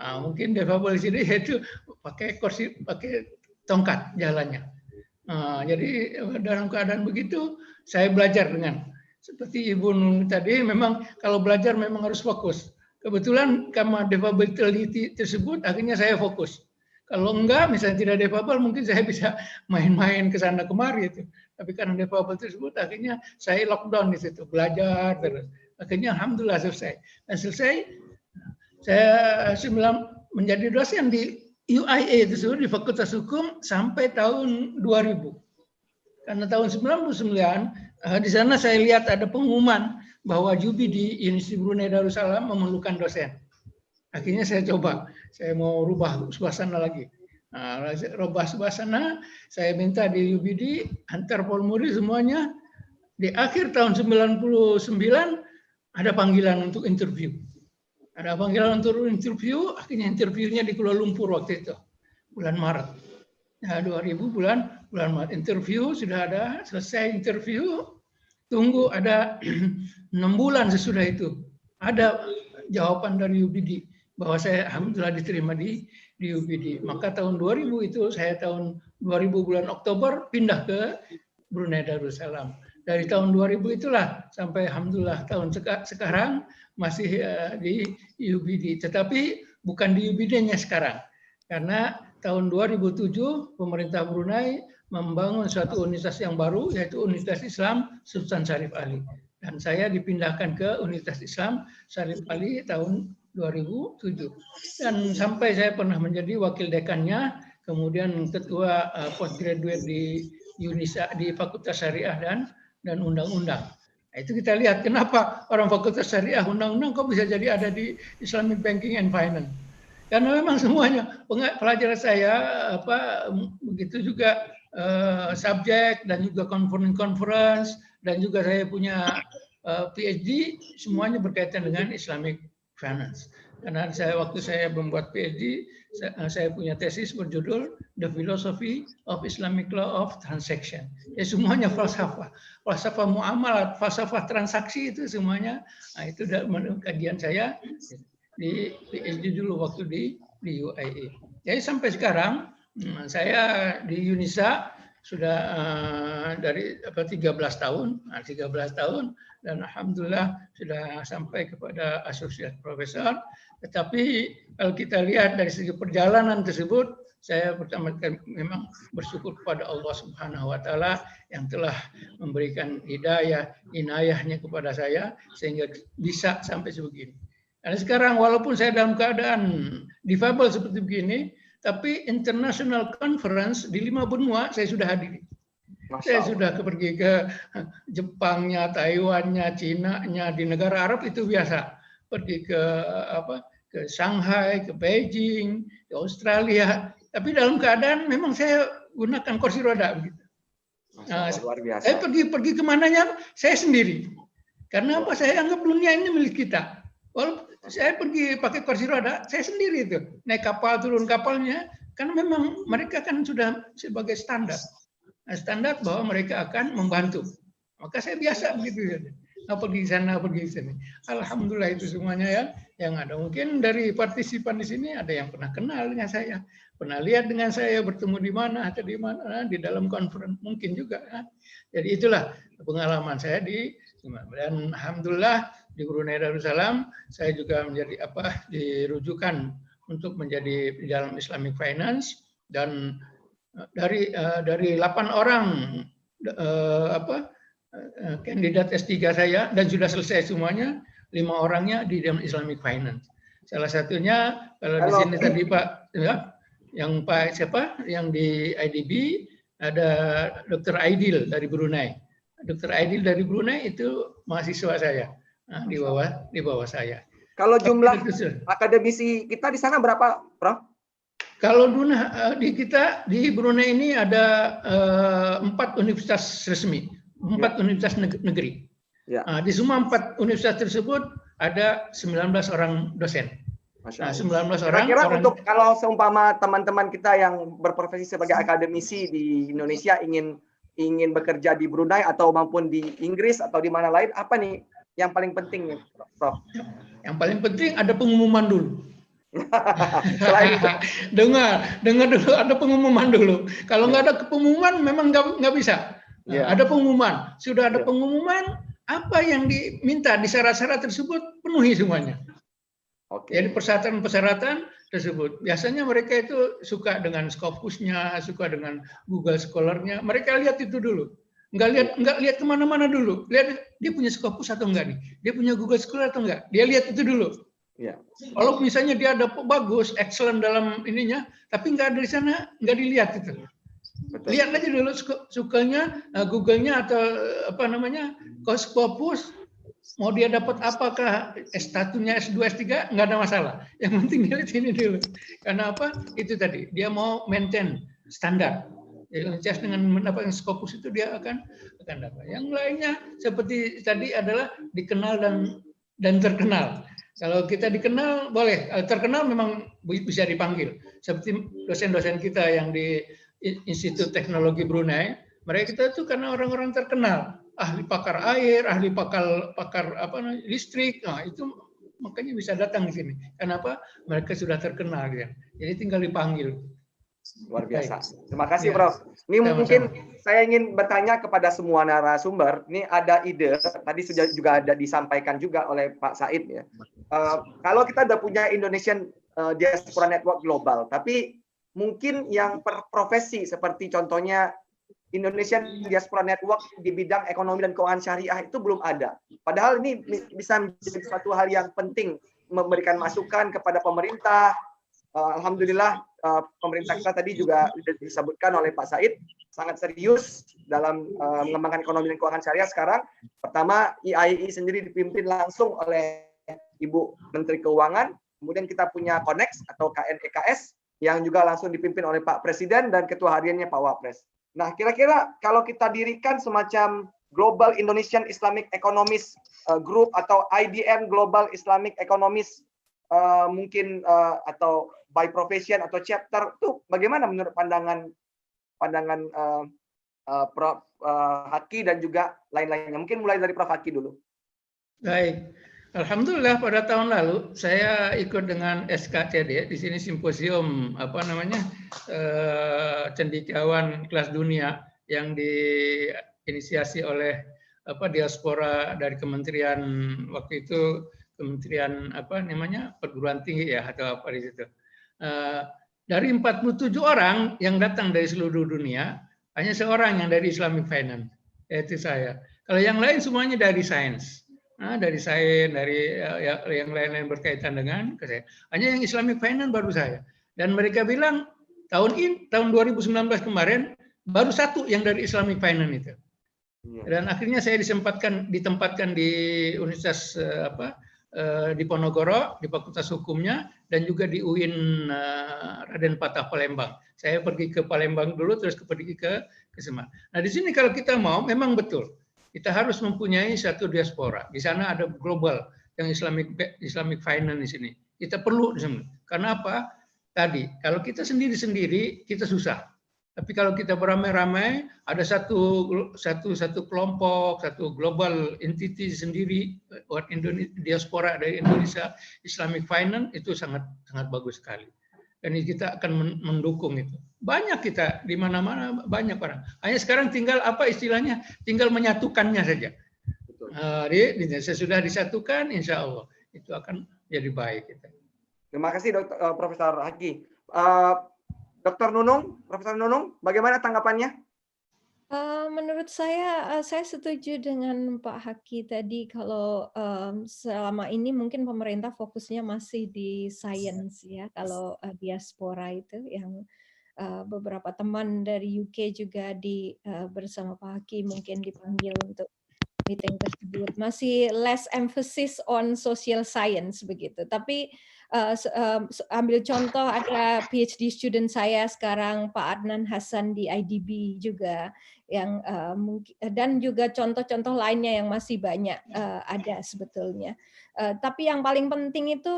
Mungkin defable di sini yaitu pakai kursi, pakai tongkat jalannya. Jadi dalam keadaan begitu saya belajar dengan seperti Ibu Nun tadi, memang kalau belajar memang harus fokus. Kebetulan karena defability tersebut akhirnya saya fokus. Kalau enggak, misalnya tidak defable, mungkin saya bisa main-main ke sana kemari itu. Tapi karena defable tersebut akhirnya saya lockdown di situ, belajar terus. Akhirnya alhamdulillah selesai. Dan selesai saya menjadi dosen di UIA tersebut di Fakultas Hukum sampai tahun 2000. Karena tahun 99 di sana saya lihat ada pengumuman bahwa Jubi di Universitas Brunei Darussalam memerlukan dosen. Akhirnya saya coba, saya mau rubah suasana lagi. Rubah suasana, saya minta di UBD antar formulir semuanya. Di akhir tahun 99 ada panggilan untuk interview. Ada panggilan untuk interview, akhirnya interviewnya di Kuala Lumpur waktu itu, bulan Maret. Nah, 2000 bulan Maret. Interview sudah ada, selesai interview, tunggu ada 6 bulan sesudah itu. Ada jawaban dari UBD bahwa saya alhamdulillah diterima di UBD. Maka tahun 2000 itu, saya tahun 2000 bulan Oktober pindah ke Brunei Darussalam. Dari tahun 2000 itulah sampai alhamdulillah tahun sekarang masih di UBD. Tetapi bukan di UBD-nya sekarang. Karena tahun 2007 pemerintah Brunei membangun suatu universitas yang baru, yaitu Universitas Islam Sultan Syarif Ali. Dan saya dipindahkan ke Universitas Islam Syarif Ali tahun 2007. Dan sampai saya pernah menjadi wakil dekannya, kemudian ketua postgraduate di Fakultas Syariah dan Undang-Undang. Nah, itu kita lihat kenapa orang Fakultas Syariah Undang-Undang kok bisa jadi ada di Islamic Banking and Finance. Karena memang semuanya pelajaran saya begitu juga subjek dan juga conference dan juga saya punya PhD semuanya berkaitan dengan Islamic Finance. Karena waktu saya membuat PhD, saya punya tesis berjudul The Philosophy of Islamic Law of Transaction. Ya semuanya falsafah muamalat, falsafah transaksi itu semuanya. Nah, itu kajian saya di PhD dulu waktu di UAE. Jadi sampai sekarang Saya di UNISA sudah dari 13 tahun, 13 tahun, dan alhamdulillah sudah sampai kepada associate professor. Tetapi kalau kita lihat dari segi perjalanan tersebut, saya pertama kali memang bersyukur kepada Allah Subhanahu wa taala yang telah memberikan hidayah, inayahnya kepada saya sehingga bisa sampai sebegini. Dan sekarang walaupun saya dalam keadaan difabel seperti begini, tapi international conference di 5 benua saya sudah hadiri. Saya sudah pergi ke Jepangnya, Taiwannya, Cina-nya, di negara Arab itu biasa. Pergi ke ke Shanghai, ke Beijing, ke Australia. Tapi dalam keadaan memang saya gunakan kursi roda begitu. Luar biasa. Saya pergi kemananya saya sendiri. Karena apa? Saya anggap dunia ini milik kita. Walaupun saya pergi pakai kursi roda, saya sendiri itu naik kapal, turun kapalnya, karena memang mereka kan sudah sebagai standar. Standar bahwa mereka akan membantu. Maka saya biasa begitu. Pergi sana, pergi sini. Alhamdulillah itu semuanya ya yang ada. Mungkin dari partisipan di sini ada yang pernah kenal dengan saya, pernah lihat dengan saya, bertemu di mana atau di mana, di dalam conference mungkin juga. Jadi itulah pengalaman saya dan alhamdulillah di Brunei Darussalam saya juga menjadi dirujukan untuk menjadi di dalam Islamic Finance, dan dari 8 orang kandidat S3 saya dan sudah selesai semuanya, 5 orangnya di dalam Islamic Finance. Salah satunya kalau di sini tadi Pak ya, yang Pak siapa yang di IDB ada Dr. Aidil dari Brunei. Dr. Aidil dari Brunei itu mahasiswa saya di bawah saya. Kalau jumlah akademisi kita di sana berapa, Prof? Kalau di kita di Brunei ini ada 4 universitas resmi, 4 universitas negeri. Ya. Di semua 4 universitas tersebut ada 19 orang dosen. Nah, 19 orang. Kira-kira untuk kalau seumpama teman-teman kita yang berprofesi sebagai akademisi di Indonesia ingin bekerja di Brunei atau maupun di Inggris atau di mana lain, apa nih yang paling penting nih, Prof? Yang paling penting ada pengumuman dulu. dengar dulu, ada pengumuman dulu. Kalau nggak ada pengumuman memang nggak bisa. Ada pengumuman, sudah ada pengumuman, apa yang diminta di syarat-syarat tersebut penuhi semuanya. Jadi persyaratan-persyaratan tersebut. Biasanya mereka itu suka dengan Scopusnya, suka dengan Google Scholar-nya. Mereka lihat itu dulu. Nggak lihat kemana-mana dulu. Lihat dia punya Scopus atau enggak nih. Dia punya Google Scholar atau enggak. Dia lihat itu dulu. Kalau misalnya dia ada bagus, excellent dalam ininya, tapi nggak ada di sana, nggak dilihat itu. Lihat aja dulu sukanya Google-nya atau Scopus. Mau dia dapat apakah S1-nya, S2, S3, nggak ada masalah. Yang penting dia lihat ini dulu. Karena apa? Itu tadi, dia mau maintain standar. Just dengan mendapatkan Scopus itu dia akan dapat. Yang lainnya seperti tadi adalah dikenal dan terkenal. Kalau kita dikenal boleh, terkenal memang bisa dipanggil. Seperti dosen-dosen kita yang di Institut Teknologi Brunei, mereka kita itu karena orang-orang terkenal. Ahli pakar air, ahli pakar listrik, nah itu makanya bisa datang di sini. Kenapa? Mereka sudah terkenal ya. Jadi tinggal dipanggil. Luar biasa. Terima kasih, Prof. Ini mungkin saya ingin bertanya kepada semua narasumber. Ini ada ide, tadi sudah juga ada disampaikan juga oleh Pak Said ya. Kalau kita udah punya Indonesian Diaspora Network Global, tapi mungkin yang per profesi seperti contohnya Indonesian Diaspora Network di bidang ekonomi dan keuangan syariah itu belum ada. Padahal ini bisa menjadi suatu hal yang penting, memberikan masukan kepada pemerintah. Alhamdulillah pemerintah kita tadi juga disebutkan oleh Pak Said sangat serius dalam mengembangkan ekonomi dan keuangan syariah sekarang. Pertama, IAII sendiri dipimpin langsung oleh Ibu Menteri Keuangan. Kemudian kita punya Konex atau KNEKS yang juga langsung dipimpin oleh Pak Presiden dan Ketua Hariannya Pak Wapres. Nah, kira-kira kalau kita dirikan semacam Global Indonesian Islamic Economist Group atau IDM Global Islamic Economist mungkin atau by profession atau chapter itu bagaimana menurut pandangan Prof Haki dan juga lain-lainnya? Mungkin mulai dari Prof Haki dulu. Baik, Alhamdulillah pada tahun lalu saya ikut dengan SKCD di sini simposium cendekiawan kelas dunia yang diinisiasi oleh diaspora dari kementerian waktu itu kementerian perguruan tinggi ya atau apa di situ. Dari 47 orang yang datang dari seluruh dunia hanya seorang yang dari Islamic Finance yaitu saya. Kalau yang lain semuanya dari sains. Dari saya, dari yang lain-lain berkaitan dengan kesehatan. Hanya yang Islamic Finance baru saya. Dan mereka bilang tahun 2019 kemarin baru satu yang dari Islamic Finance itu. Dan akhirnya saya ditempatkan di Universitas di Ponorogo di Fakultas Hukumnya dan juga di UIN Raden Patah Palembang. Saya pergi ke Palembang dulu terus pergi ke Semarang. Nah di sini kalau kita mau memang betul. Kita harus mempunyai satu diaspora. Di sana ada global yang Islamic Finance di sini. Kita perlu di sini. Karena apa? Tadi, kalau kita sendiri-sendiri, kita susah. Tapi kalau kita beramai-ramai, ada satu kelompok, satu global entity sendiri, diaspora dari Indonesia, Islamic Finance, itu sangat bagus sekali. Dan kita akan mendukung itu. Banyak kita di mana-mana banyak orang. Hanya sekarang tinggal apa istilahnya? Tinggal menyatukannya saja. Sesudah disatukan, insya Allah itu akan jadi baik. Terima kasih Profesor Haki. Dr. Nunung, Profesor Nunung, bagaimana tanggapannya? Menurut saya setuju dengan Pak Haki tadi kalau selama ini mungkin pemerintah fokusnya masih di sains ya. Kalau diaspora itu yang beberapa teman dari UK juga bersama Pak Haki mungkin dipanggil untuk meeting tersebut. Masih less emphasis on social science begitu. Tapi ambil contoh ada PhD student saya sekarang Pak Adnan Hasan di IDB juga yang dan juga contoh-contoh lainnya yang masih banyak ada sebetulnya. Tapi yang paling penting itu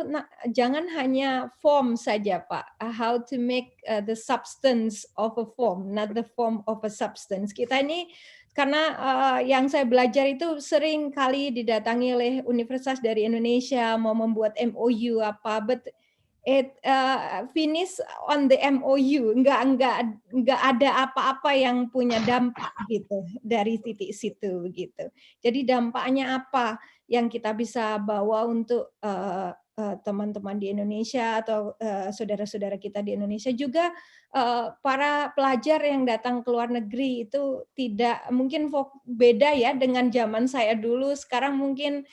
jangan hanya form saja Pak. How to make the substance of a form, not the form of a substance. Kita ini karena yang saya belajar itu sering kali didatangi oleh universitas dari Indonesia mau membuat MOU apa, but it finish on the MOU, nggak ada apa-apa yang punya dampak gitu dari titik situ gitu. Jadi dampaknya apa yang kita bisa bawa untuk teman-teman di Indonesia atau saudara-saudara kita di Indonesia juga para pelajar yang datang ke luar negeri itu tidak mungkin beda ya dengan zaman saya dulu. Sekarang mungkin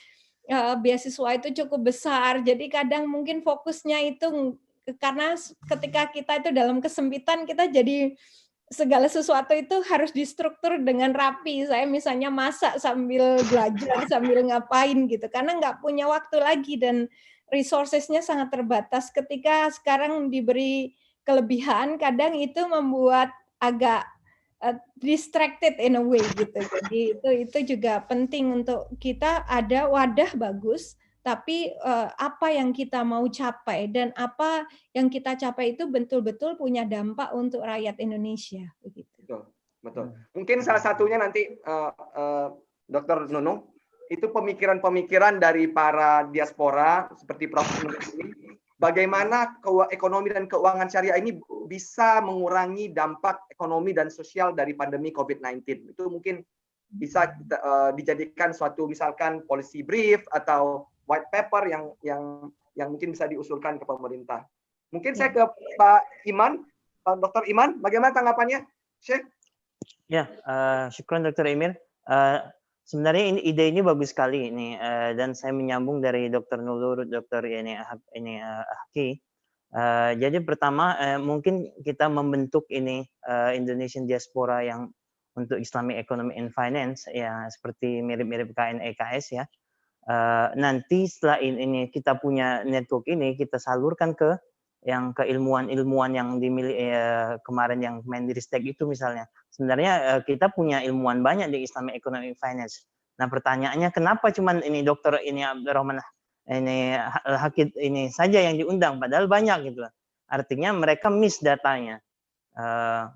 beasiswa itu cukup besar, jadi kadang mungkin fokusnya itu karena ketika kita itu dalam kesempitan kita jadi segala sesuatu itu harus distruktur dengan rapi. Saya misalnya masak sambil belajar sambil ngapain gitu karena nggak punya waktu lagi dan resourcesnya sangat terbatas. Ketika sekarang diberi kelebihan kadang itu membuat agak distracted in a way gitu. Jadi itu juga penting untuk kita ada wadah bagus, tapi apa yang kita mau capai dan apa yang kita capai itu betul-betul punya dampak untuk rakyat Indonesia. Begitu. Betul. Mungkin salah satunya nanti Dr. Nunung itu pemikiran-pemikiran dari para diaspora seperti Prof. Nunung ini. Bagaimana ekonomi dan keuangan syariah ini bisa mengurangi dampak ekonomi dan sosial dari pandemi COVID-19. Itu mungkin bisa dijadikan suatu misalkan policy brief atau white paper yang mungkin bisa diusulkan ke pemerintah. Mungkin saya ke Pak Iman, Dr. Iman, bagaimana tanggapannya, Syekh? Ya, syukran Dr. Emir. Sebenarnya ide ini bagus sekali ini dan saya menyambung dari Dr. Nurul, Dr. Haki. Jadi pertama mungkin kita membentuk ini Indonesian Diaspora yang untuk Islamic Economy and Finance ya seperti mirip-mirip KNEKS ya. Nanti setelah ini kita punya network ini kita salurkan ke ilmuwan-ilmuwan yang dimiliki kemarin yang Menristek itu misalnya. Sebenarnya kita punya ilmuwan banyak di Islamic Economic Finance. Nah pertanyaannya kenapa cuman ini dokter ini Abdurrahman ini Hakid ini saja yang diundang padahal banyak gitu. Artinya mereka miss datanya.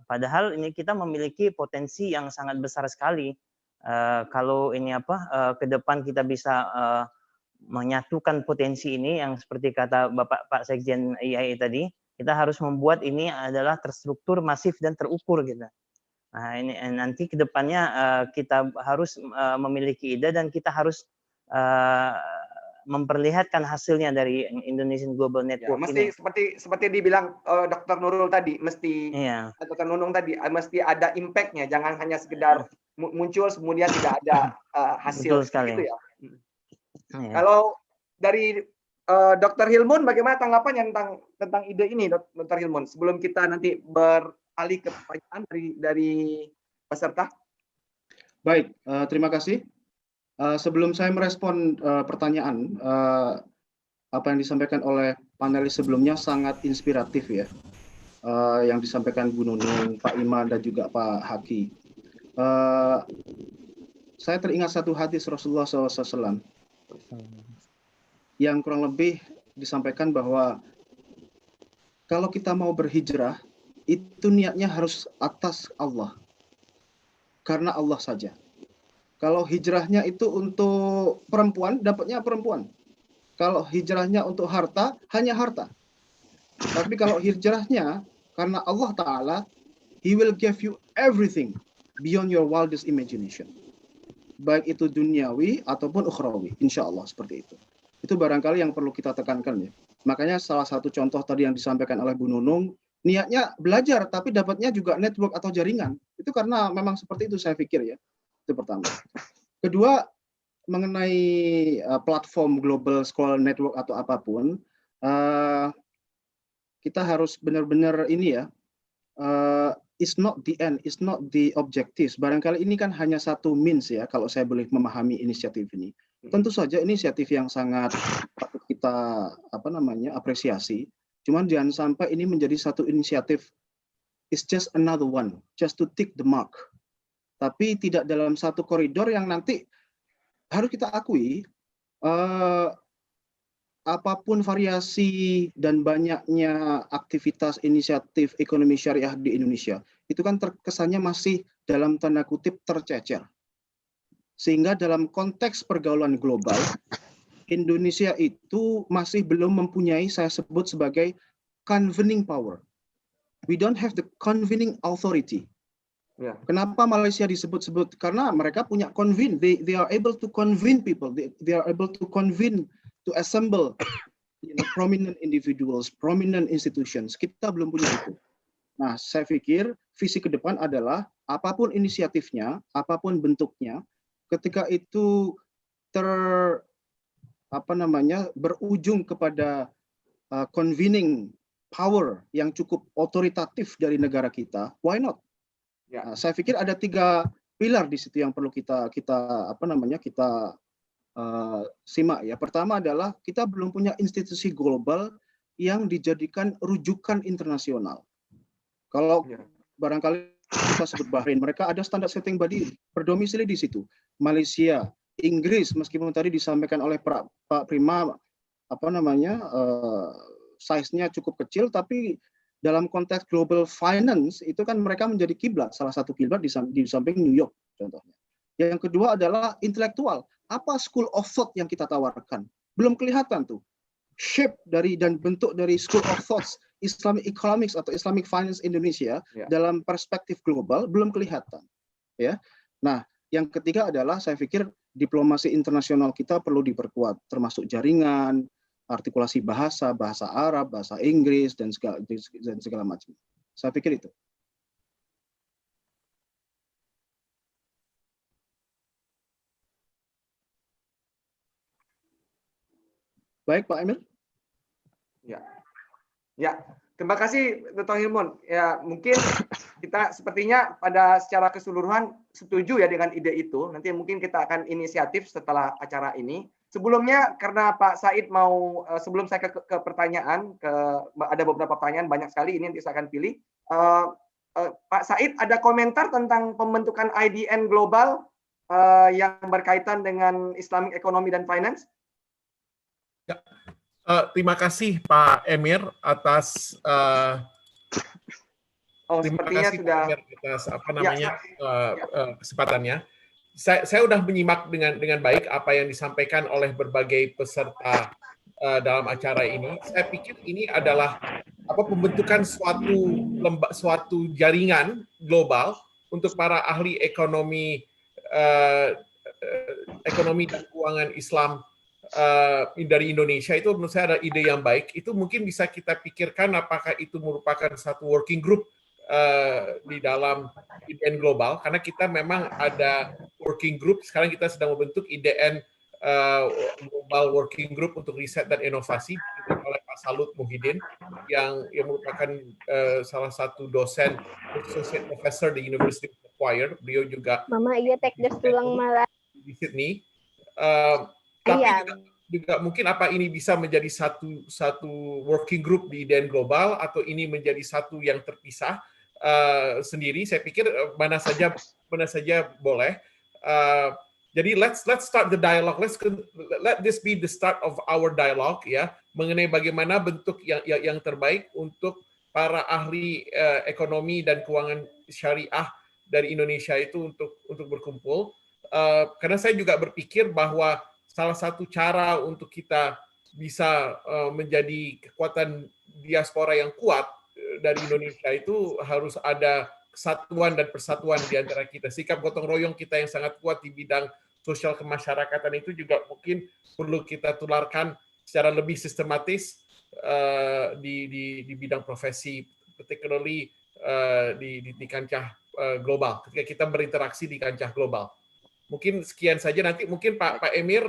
Padahal ini kita memiliki potensi yang sangat besar sekali. Kalau ini ke depan kita bisa menyatukan potensi ini yang seperti kata Bapak Pak Sekjen IAI tadi, kita harus membuat ini adalah terstruktur, masif dan terukur gitu. Nah, ini nanti ke depannya kita harus memiliki ide dan kita harus memperlihatkan hasilnya dari Indonesian Global Network mesti ini. seperti dibilang Dr. Nurul tadi, mesti Dr. Nunung tadi, mesti ada impact-nya, jangan hanya sekedar muncul kemudian tidak ada hasil. Betul sekali. Gitu ya. Kalau dari Dr. Hilmun, bagaimana tanggapannya tentang ide ini, Dr. Hilmun? Sebelum kita nanti beralih ke pertanyaan dari peserta. Baik, terima kasih. Sebelum saya merespon pertanyaan, apa yang disampaikan oleh panelis sebelumnya sangat inspiratif ya, yang disampaikan Bu Nunung, Pak Iman, dan juga Pak Haki. Saya teringat satu hadis Rasulullah SAW yang kurang lebih disampaikan bahwa kalau kita mau berhijrah, itu niatnya harus atas Allah, karena Allah saja. Kalau hijrahnya itu untuk perempuan, dapatnya perempuan. Kalau hijrahnya untuk harta, hanya harta. Tapi kalau hijrahnya karena Allah Ta'ala, He will give you everything beyond your wildest imagination. Baik itu duniawi ataupun ukhrawi, insya Allah seperti itu. Itu barangkali yang perlu kita tekankan ya. Makanya salah satu contoh tadi yang disampaikan oleh Bu Nunung, niatnya belajar tapi dapatnya juga network atau jaringan. Itu karena memang seperti itu saya pikir ya. Itu pertama. Kedua, mengenai platform Global Scholar Network atau apapun, kita harus benar-benar ini ya, it's not the end, it's not the objectives. Barangkali ini kan hanya satu means ya, kalau saya boleh memahami inisiatif ini. Tentu saja inisiatif yang sangat patut kita apresiasi. Cuman jangan sampai ini menjadi satu inisiatif, it's just another one, just to tick the mark. Tapi tidak dalam satu koridor yang nanti harus kita akui apapun variasi dan banyaknya aktivitas inisiatif ekonomi syariah di Indonesia, itu kan terkesannya masih dalam tanda kutip tercecer. Sehingga dalam konteks pergaulan global, Indonesia itu masih belum mempunyai saya sebut sebagai convening power. We don't have the convening authority. Kenapa Malaysia disebut-sebut? Karena mereka punya convene. They are able to convene people. They are able to convene, to assemble prominent individuals, prominent institutions. Kita belum punya itu. Nah, saya pikir visi ke depan adalah apapun inisiatifnya, apapun bentuknya, ketika itu berujung kepada convening power yang cukup otoritatif dari negara kita, why not? Nah, saya pikir ada 3 pilar di situ yang perlu kita simak ya. Pertama adalah kita belum punya institusi global yang dijadikan rujukan internasional. Kalau barangkali kita sebut Bahrain, mereka ada standar setting body berdomisili di situ. Malaysia, Inggris, meskipun tadi disampaikan oleh Pak Prima size-nya cukup kecil, tapi dalam konteks global finance itu kan mereka menjadi kiblat, salah satu kiblat di samping New York contohnya. Yang kedua adalah intelektual. Apa school of thought yang kita tawarkan? Belum kelihatan tuh. Shape dari dan bentuk dari school of thoughts Islamic economics atau Islamic finance Indonesia dalam perspektif global belum kelihatan. Ya. Nah, yang ketiga adalah saya pikir diplomasi internasional kita perlu diperkuat, termasuk jaringan, artikulasi bahasa Arab, bahasa Inggris, dan segala macam. Saya pikir itu. Baik, Pak Emil. Ya, terima kasih Dr. Hilmun. Ya, mungkin kita sepertinya secara keseluruhan setuju ya dengan ide itu. Nanti mungkin kita akan inisiatif setelah acara ini. Sebelumnya, karena Pak Said mau, sebelum saya ke pertanyaan, ada beberapa pertanyaan, banyak sekali, ini nanti saya akan pilih. Pak Said, ada komentar tentang pembentukan IDN global yang berkaitan dengan Islamic Economy dan Finance? Ya. Terima kasih Pak Emir atas terima kasih sudah Pak Emir atas kesempatannya. saya udah menyimak dengan baik apa yang disampaikan oleh berbagai peserta dalam acara ini. Saya pikir ini adalah pembentukan suatu jaringan global untuk para ahli ekonomi dan keuangan Islam dari Indonesia. Itu menurut saya ada ide yang baik. Itu mungkin bisa kita pikirkan apakah itu merupakan satu working group di dalam IDN Global, karena kita memang ada working group. Sekarang kita sedang membentuk IDN Global Working Group untuk riset dan inovasi oleh Pak Salut Muhyiddin yang merupakan salah satu dosen associate professor di University of Acquire. Beliau juga Mama iya tekdes tulang malah di Sydney. Tapi juga mungkin apa ini bisa menjadi satu working group di IDN Global atau ini menjadi satu yang terpisah sendiri. Saya pikir mana saja boleh. Jadi let's start the dialogue. Let this be the start of our dialogue ya, mengenai bagaimana bentuk yang terbaik untuk para ahli ekonomi dan keuangan syariah dari Indonesia itu untuk berkumpul. Karena saya juga berpikir bahwa salah satu cara untuk kita bisa menjadi kekuatan diaspora yang kuat dari Indonesia itu harus ada kesatuan dan persatuan di antara kita. Sikap gotong royong kita yang sangat kuat di bidang sosial kemasyarakatan itu juga mungkin perlu kita tularkan secara lebih sistematis di bidang profesi, particularly di kancah global, ketika kita berinteraksi di kancah global. Mungkin sekian saja, nanti mungkin Pak Emir,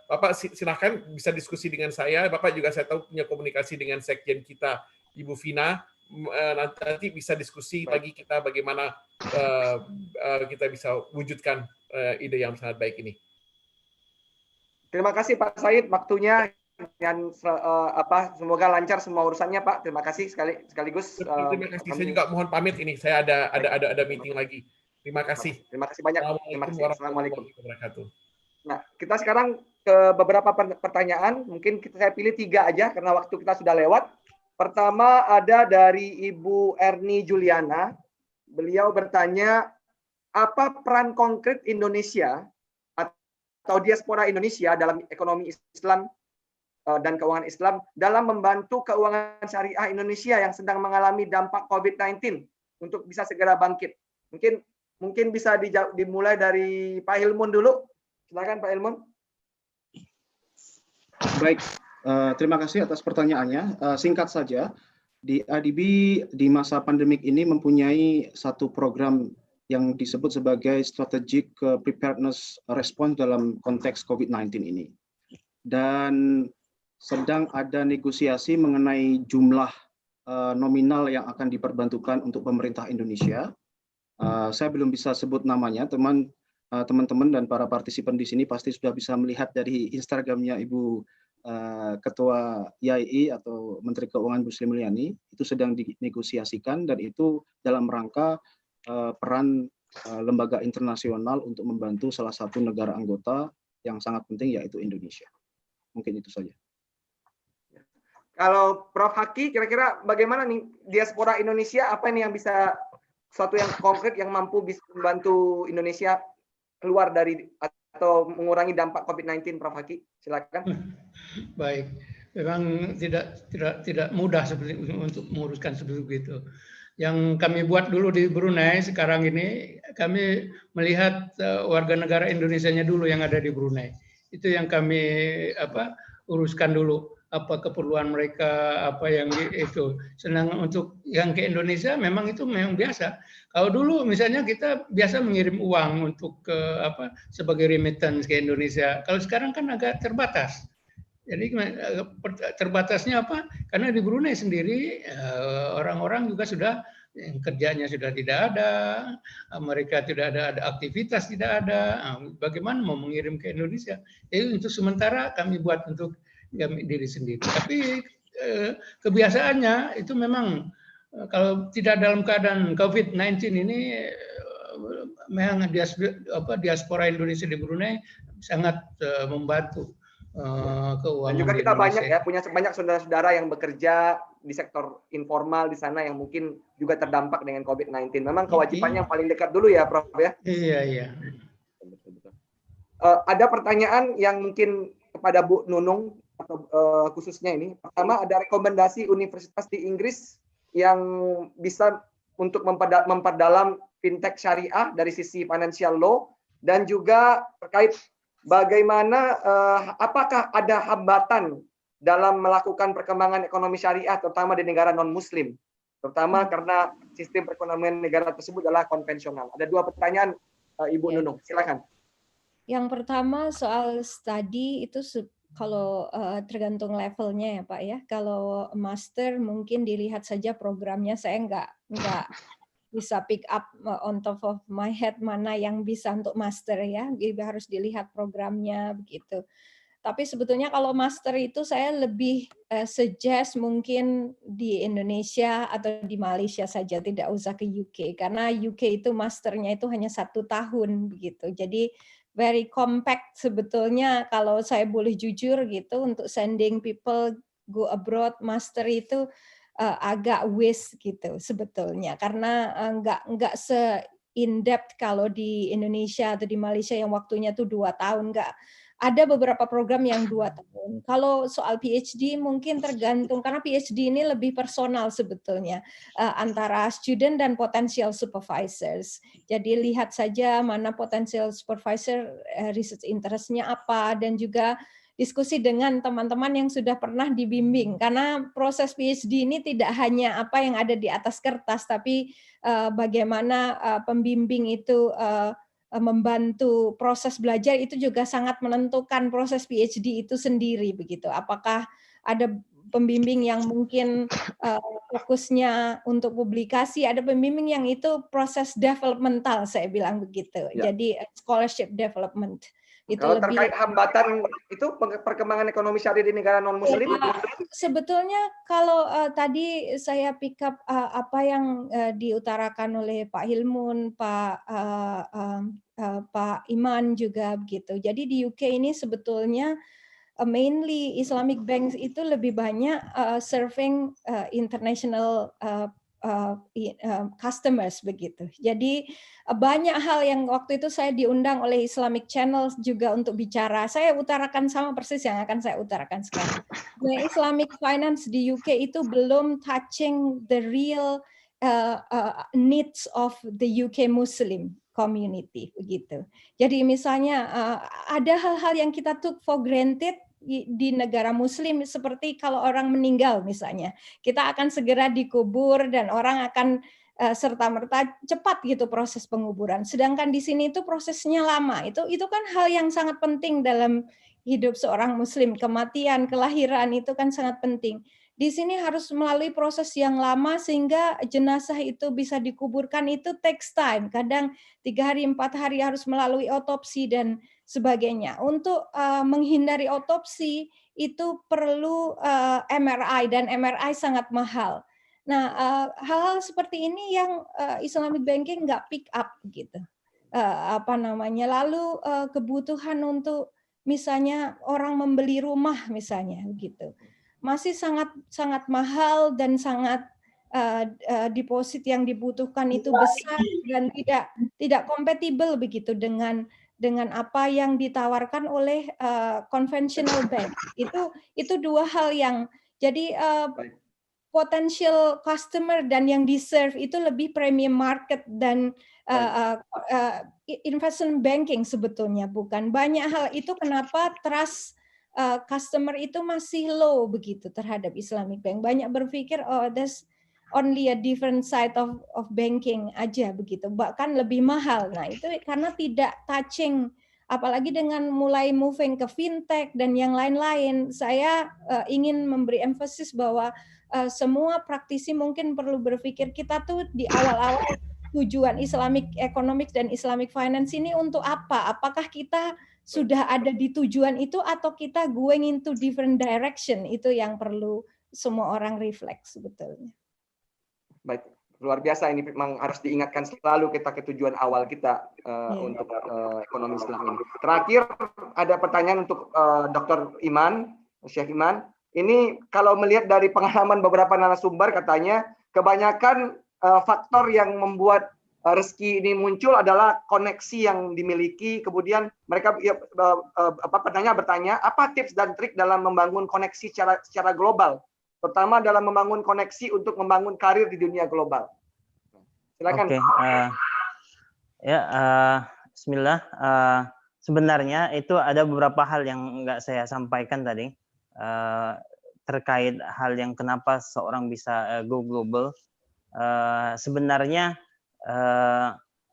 Bapak silahkan bisa diskusi dengan saya. Bapak juga saya tahu punya komunikasi dengan sekjen kita, Ibu Vina. Nanti bisa diskusi lagi kita bagaimana kita bisa wujudkan ide yang sangat baik ini. Terima kasih Pak Said, waktunya dan semoga lancar semua urusannya Pak. Terima kasih sekaligus. Terima kasih. Saya juga mohon pamit ini. Saya ada meeting lagi. Terima kasih. Terima kasih banyak. Terima kasih. Assalamualaikum. Nah, kita sekarang ke beberapa pertanyaan. Mungkin saya pilih 3 aja karena waktu kita sudah lewat. Pertama ada dari Ibu Erni Juliana. Beliau bertanya, apa peran konkret Indonesia atau diaspora Indonesia dalam ekonomi Islam dan keuangan Islam dalam membantu keuangan syariah Indonesia yang sedang mengalami dampak COVID-19 untuk bisa segera bangkit? Mungkin bisa dimulai dari Pak Hilmun dulu. Silakan Pak Hilmun. Baik, terima kasih atas pertanyaannya. Singkat saja, di ADB di masa pandemik ini mempunyai satu program yang disebut sebagai Strategic Preparedness Response dalam konteks COVID-19 ini. Dan sedang ada negosiasi mengenai jumlah nominal yang akan diperbantukan untuk pemerintah Indonesia. Saya belum bisa sebut namanya, teman-teman dan para partisipan di sini pasti sudah bisa melihat dari Instagramnya Ibu Ketua YAI atau Menteri Keuangan Bu Sri Mulyani, itu sedang dinegosiasikan dan itu dalam rangka peran lembaga internasional untuk membantu salah satu negara anggota yang sangat penting yaitu Indonesia. Mungkin itu saja. Kalau Prof. Haki, kira-kira bagaimana nih diaspora Indonesia, apa ini yang bisa suatu yang konkret yang mampu bisa membantu Indonesia keluar dari atau mengurangi dampak COVID-19, Prof. Haki? Silakan. Baik, memang tidak mudah seperti untuk menguruskan seperti itu. Yang kami buat dulu di Brunei sekarang ini, kami melihat warga negara Indonesianya dulu yang ada di Brunei. Itu yang kami uruskan dulu. Apa keperluan mereka, apa yang itu. Senang untuk yang ke Indonesia memang itu memang biasa. Kalau dulu misalnya kita biasa mengirim uang untuk sebagai remittance ke Indonesia. Kalau sekarang kan agak terbatas. Jadi terbatasnya apa? Karena di Brunei sendiri orang-orang juga sudah yang kerjanya sudah tidak ada, mereka tidak ada aktivitas tidak ada. Bagaimana mau mengirim ke Indonesia? Jadi untuk sementara kami buat untuk diri sendiri. Tapi kebiasaannya itu memang kalau tidak dalam keadaan COVID-19 ini memang diaspora Indonesia di Brunei sangat membantu keuangan. Dan juga kita banyak ya, punya banyak saudara-saudara yang bekerja di sektor informal di sana yang mungkin juga terdampak dengan COVID-19. Memang kewajibannya yang paling dekat dulu ya, Prof ya. Iya. Ada pertanyaan yang mungkin kepada Bu Nunung atau khususnya ini. Pertama, ada rekomendasi universitas di Inggris yang bisa untuk memperdalam fintech syariah dari sisi financial law, dan juga terkait bagaimana apakah ada hambatan dalam melakukan perkembangan ekonomi syariah terutama di negara non-muslim, terutama karena sistem perekonomian negara tersebut adalah konvensional. Ada 2 pertanyaan, Ibu Nunung, silakan. Yang pertama soal studi itu kalau tergantung levelnya ya Pak ya. Kalau master mungkin dilihat saja programnya, saya nggak bisa pick up on top of my head mana yang bisa untuk master ya. Jadi harus dilihat programnya begitu. Tapi sebetulnya kalau master itu saya lebih suggest mungkin di Indonesia atau di Malaysia saja, tidak usah ke UK, karena UK itu masternya itu hanya 1 tahun begitu. Jadi very compact sebetulnya kalau saya boleh jujur gitu, untuk sending people go abroad master itu agak waste gitu sebetulnya, karena nggak se in depth kalau di Indonesia atau di Malaysia yang waktunya tuh 2 tahun. Nggak ada beberapa program yang 2 tahun. Kalau soal PhD mungkin tergantung, karena PhD ini lebih personal sebetulnya antara student dan potential supervisors. Jadi lihat saja mana potential supervisor research interest-nya apa, dan juga diskusi dengan teman-teman yang sudah pernah dibimbing. Karena proses PhD ini tidak hanya apa yang ada di atas kertas, tapi bagaimana pembimbing itu membantu proses belajar, itu juga sangat menentukan proses PhD itu sendiri begitu. Apakah ada pembimbing yang mungkin fokusnya untuk publikasi, ada pembimbing yang itu proses developmental, saya bilang begitu. Ya. Jadi scholarship development. Itu Kalau lebih terkait hambatan itu perkembangan ekonomi syariah di negara non-muslim, sebetulnya kalau tadi saya pick up apa yang diutarakan oleh Pak Hilmun, Pak Iman juga begitu. Jadi di UK ini sebetulnya mainly Islamic banks itu lebih banyak serving international customers begitu. Jadi banyak hal yang waktu itu saya diundang oleh Islamic Channel juga untuk bicara. Saya utarakan sama persis yang akan saya utarakan sekarang. Islamic finance di UK itu belum touching the real needs of the UK Muslim community begitu. Jadi misalnya ada hal-hal yang kita took for granted di negara Muslim, seperti kalau orang meninggal misalnya, kita akan segera dikubur dan orang akan serta-merta cepat gitu proses penguburan. Sedangkan di sini itu prosesnya lama. Itu kan hal yang sangat penting dalam hidup seorang Muslim. Kematian, kelahiran itu kan sangat penting. Di sini harus melalui proses yang lama sehingga jenazah itu bisa dikuburkan, itu takes time. Kadang 3 hari, 4 hari harus melalui otopsi dan sebagainya. Untuk menghindari otopsi itu perlu MRI, dan MRI sangat mahal. Nah, hal-hal seperti ini yang Islamic banking nggak pick up gitu. Lalu kebutuhan untuk misalnya orang membeli rumah misalnya gitu, masih sangat mahal dan sangat deposit yang dibutuhkan itu besar dan tidak kompatibel begitu dengan apa yang ditawarkan oleh conventional bank. Itu 2 hal yang jadi potential customer dan yang di-serve itu lebih premium market dan investment banking sebetulnya, bukan. Banyak hal itu kenapa trust customer itu masih low begitu terhadap Islamic bank. Banyak berpikir there's only a different side of banking aja begitu, bahkan lebih mahal. Nah, itu karena tidak touching, apalagi dengan mulai moving ke fintech dan yang lain-lain. Saya ingin memberi emphasis bahwa semua praktisi mungkin perlu berpikir, kita tuh di awal-awal tujuan Islamic economics dan Islamic finance ini untuk apa? Apakah kita sudah ada di tujuan itu atau kita going into different direction? Itu yang perlu semua orang refleks sebetulnya. Baik, luar biasa, ini memang harus diingatkan selalu kita ke tujuan awal kita untuk ekonomi Islam ini. Terakhir ada pertanyaan untuk Dr. Iman, Syekh Iman. Ini kalau melihat dari pengalaman beberapa narasumber, katanya kebanyakan faktor yang membuat rezeki ini muncul adalah koneksi yang dimiliki. Kemudian mereka penanya bertanya, apa tips dan trik dalam membangun koneksi secara global, terutama dalam membangun koneksi untuk membangun karir di dunia global. Silakan. Oke, Bismillah. Sebenarnya itu ada beberapa hal yang nggak saya sampaikan tadi terkait hal yang kenapa seorang bisa go global. Sebenarnya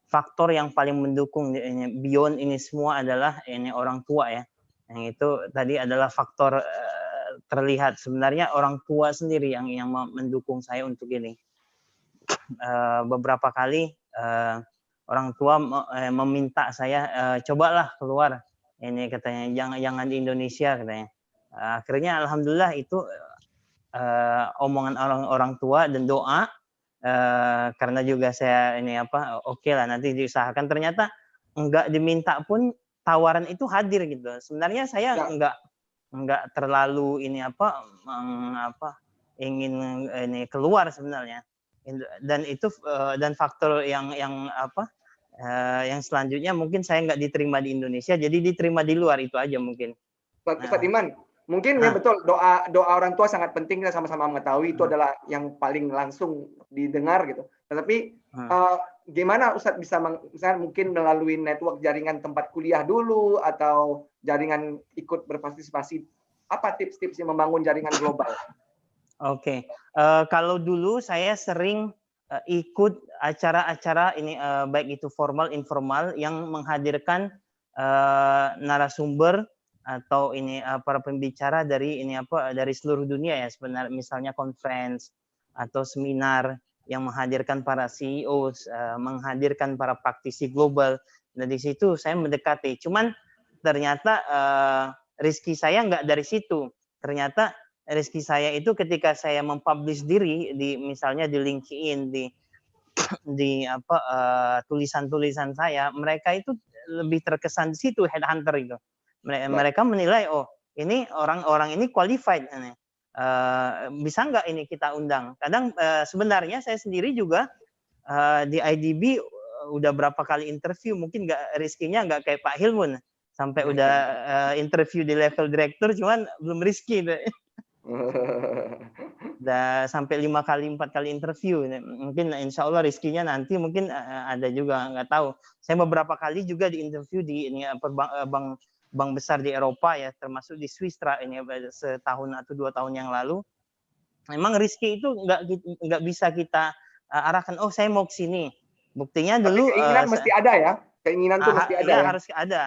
faktor yang paling mendukung beyond ini semua adalah ini orang tua ya. Yang itu tadi adalah faktor terlihat. Sebenarnya orang tua sendiri yang mendukung saya untuk ini. Beberapa kali orang tua meminta saya cobalah keluar. Ini katanya jangan di Indonesia katanya. Akhirnya alhamdulillah itu omongan orang tua dan doa. Karena juga saya ini oke lah nanti diusahakan, ternyata enggak diminta pun tawaran itu hadir gitu. Sebenarnya saya enggak terlalu ini ingin ini keluar sebenarnya, dan itu dan faktor yang selanjutnya mungkin saya enggak diterima di Indonesia, jadi diterima di luar, itu aja mungkin. Ustaz Iman, mungkin ya betul, doa orang tua sangat penting, kita sama-sama mengetahui itu adalah yang paling langsung didengar gitu. Tetapi gimana Ustadz bisa misalnya mungkin melalui network jaringan tempat kuliah dulu atau jaringan ikut berpartisipasi, apa tips-tips yang membangun jaringan global? Oke, kalau dulu saya sering ikut acara-acara ini baik itu formal informal yang menghadirkan narasumber atau ini para pembicara dari dari seluruh dunia ya, sebenarnya misalnya conference atau seminar yang menghadirkan para CEO, menghadirkan para praktisi global. Dan di situ saya mendekati. Cuman ternyata rezeki saya nggak dari situ. Ternyata rezeki saya itu ketika saya mempublish diri di misalnya di LinkedIn, di tulisan-tulisan saya, mereka itu lebih terkesan di situ, headhunter itu. Mereka menilai, oh ini orang-orang ini qualified, bisa nggak ini kita undang? Kadang sebenarnya saya sendiri juga di IDB udah berapa kali interview, mungkin nggak rezekinya nggak kayak Pak Hilmun sampai udah interview di level direktur, cuman belum rezeki. Udah sampai 5 kali 4 kali interview, mungkin insya Allah rezekinya nanti mungkin ada juga, nggak tahu. Saya beberapa kali juga di interview di bank besar di Eropa ya, termasuk di Swisstra ini setahun atau 2 tahun yang lalu. Memang rezeki itu nggak bisa kita arahkan. Oh saya mau ke sini. Buktinya dulu. Tapi keinginan mesti ada ya. Keinginan tuh mesti ada. Ya, harus ada.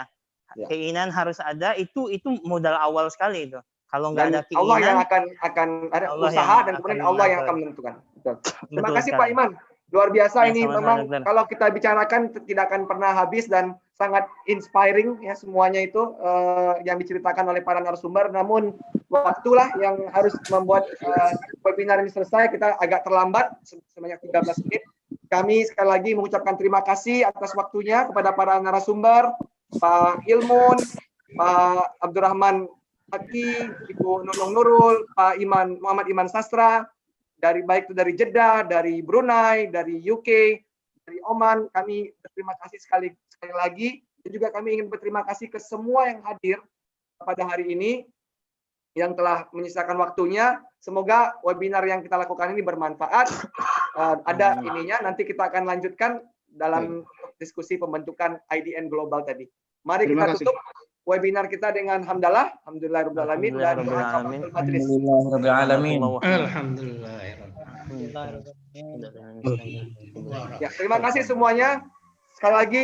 Ya. Keinginan harus ada. Itu modal awal sekali itu. Kalau nggak ada keinginan. Allah yang akan ada usaha dan kemudian Allah yang akan menentukan. Betul. Terima kasih Pak Iman. Luar biasa ya, ini memang kalau kita bicarakan tidak akan pernah habis dan sangat inspiring ya semuanya itu yang diceritakan oleh para narasumber. Namun waktulah yang harus membuat webinar ini selesai. Kita agak terlambat sebanyak 13 menit. Kami sekali lagi mengucapkan terima kasih atas waktunya kepada para narasumber, Pak Hilmun, Pak Abdurrahman Haki, Ibu Nunung Nurul, Pak Muhammad Iman Sastra, baik itu dari Jeddah, dari Brunei, dari UK, dari Oman. Kami berterima kasih sekali lagi, dan juga kami ingin berterima kasih ke semua yang hadir pada hari ini yang telah menyisakan waktunya. Semoga webinar yang kita lakukan ini bermanfaat. Ada ininya, nanti kita akan lanjutkan dalam diskusi pembentukan IDN Global tadi. Mari kita tutup webinar kita dengan hamdalah, alhamdulillahirabbil alamin dan kafaratul majlis. Alhamdulillah. Ya, terima kasih semuanya. Sekali lagi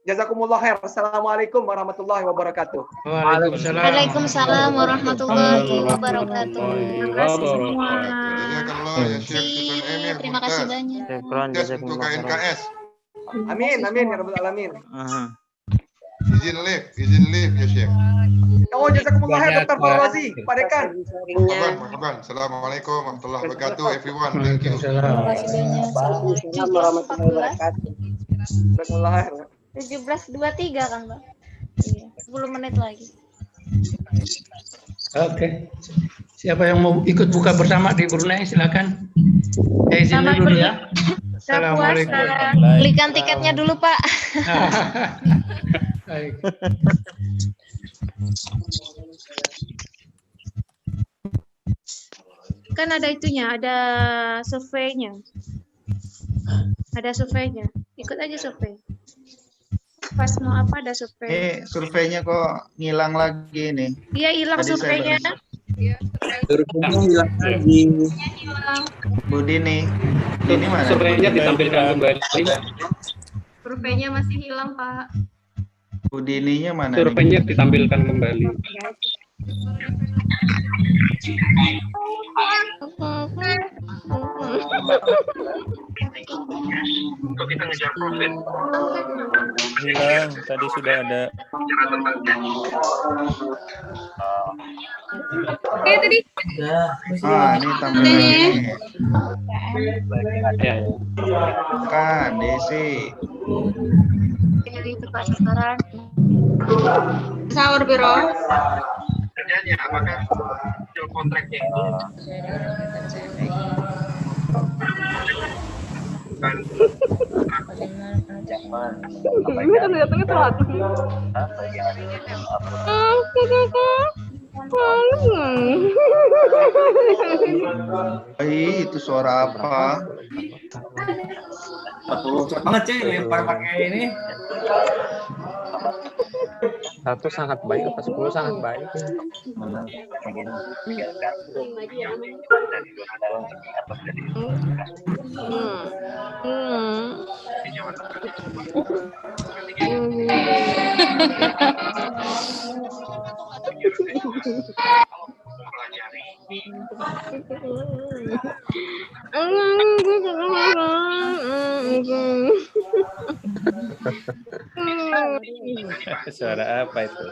jazakumullah khair. Assalamualaikum warahmatullahi wabarakatuh. Waalaikumsalam warahmatullahi wabarakatuh. Terima kasih semua. Terima kasih banyak. Untuk KNKS. Amin, amin ya rabbal alamin. Izin live ya Syekh. Oh, jazakumullah khair Dr. Fawzi, Pak Dekan. Marhaban. Assalamualaikum warahmatullahi wabarakatuh everyone. Thank you. Assalamualaikum warahmatullahi wabarakatuh. Jazakumullah khair. 17.23 kan, Mbak? Iya, 10 menit lagi. Oke. Siapa yang mau ikut buka bersama di Brunei silakan. Izin dulu ya. Assalamualaikum. Belikan tiketnya dulu, Pak. Baik. Kan ada itunya, ada surveinya. Ada surveinya. Ikut aja survei. Pas mau apa ada survei. Surveinya kok ngilang lagi nih. Iya, hilang Tadi saya surveinya. Surveinya hilang lagi. Bu Dini. Ini mana? Surveinya ditampilkan kembali. Surveinya masih hilang, Pak. Bu Dininya mana? Surveinya ditampilkan kembali. Untuk kita ngejar profit. Hilang, tadi sudah ada. Oke, tadi. Ini tampilannya. Kan, Desi. Ini tepat sasaran. Sahur, Biro. Kerjanya apakah jual kontraknya itu? Ini kan datangnya telat. Itu suara apa? Banget cuy, lempar pakai ini. 1 sangat baik, apa 10 sangat baik. Suara apa itu?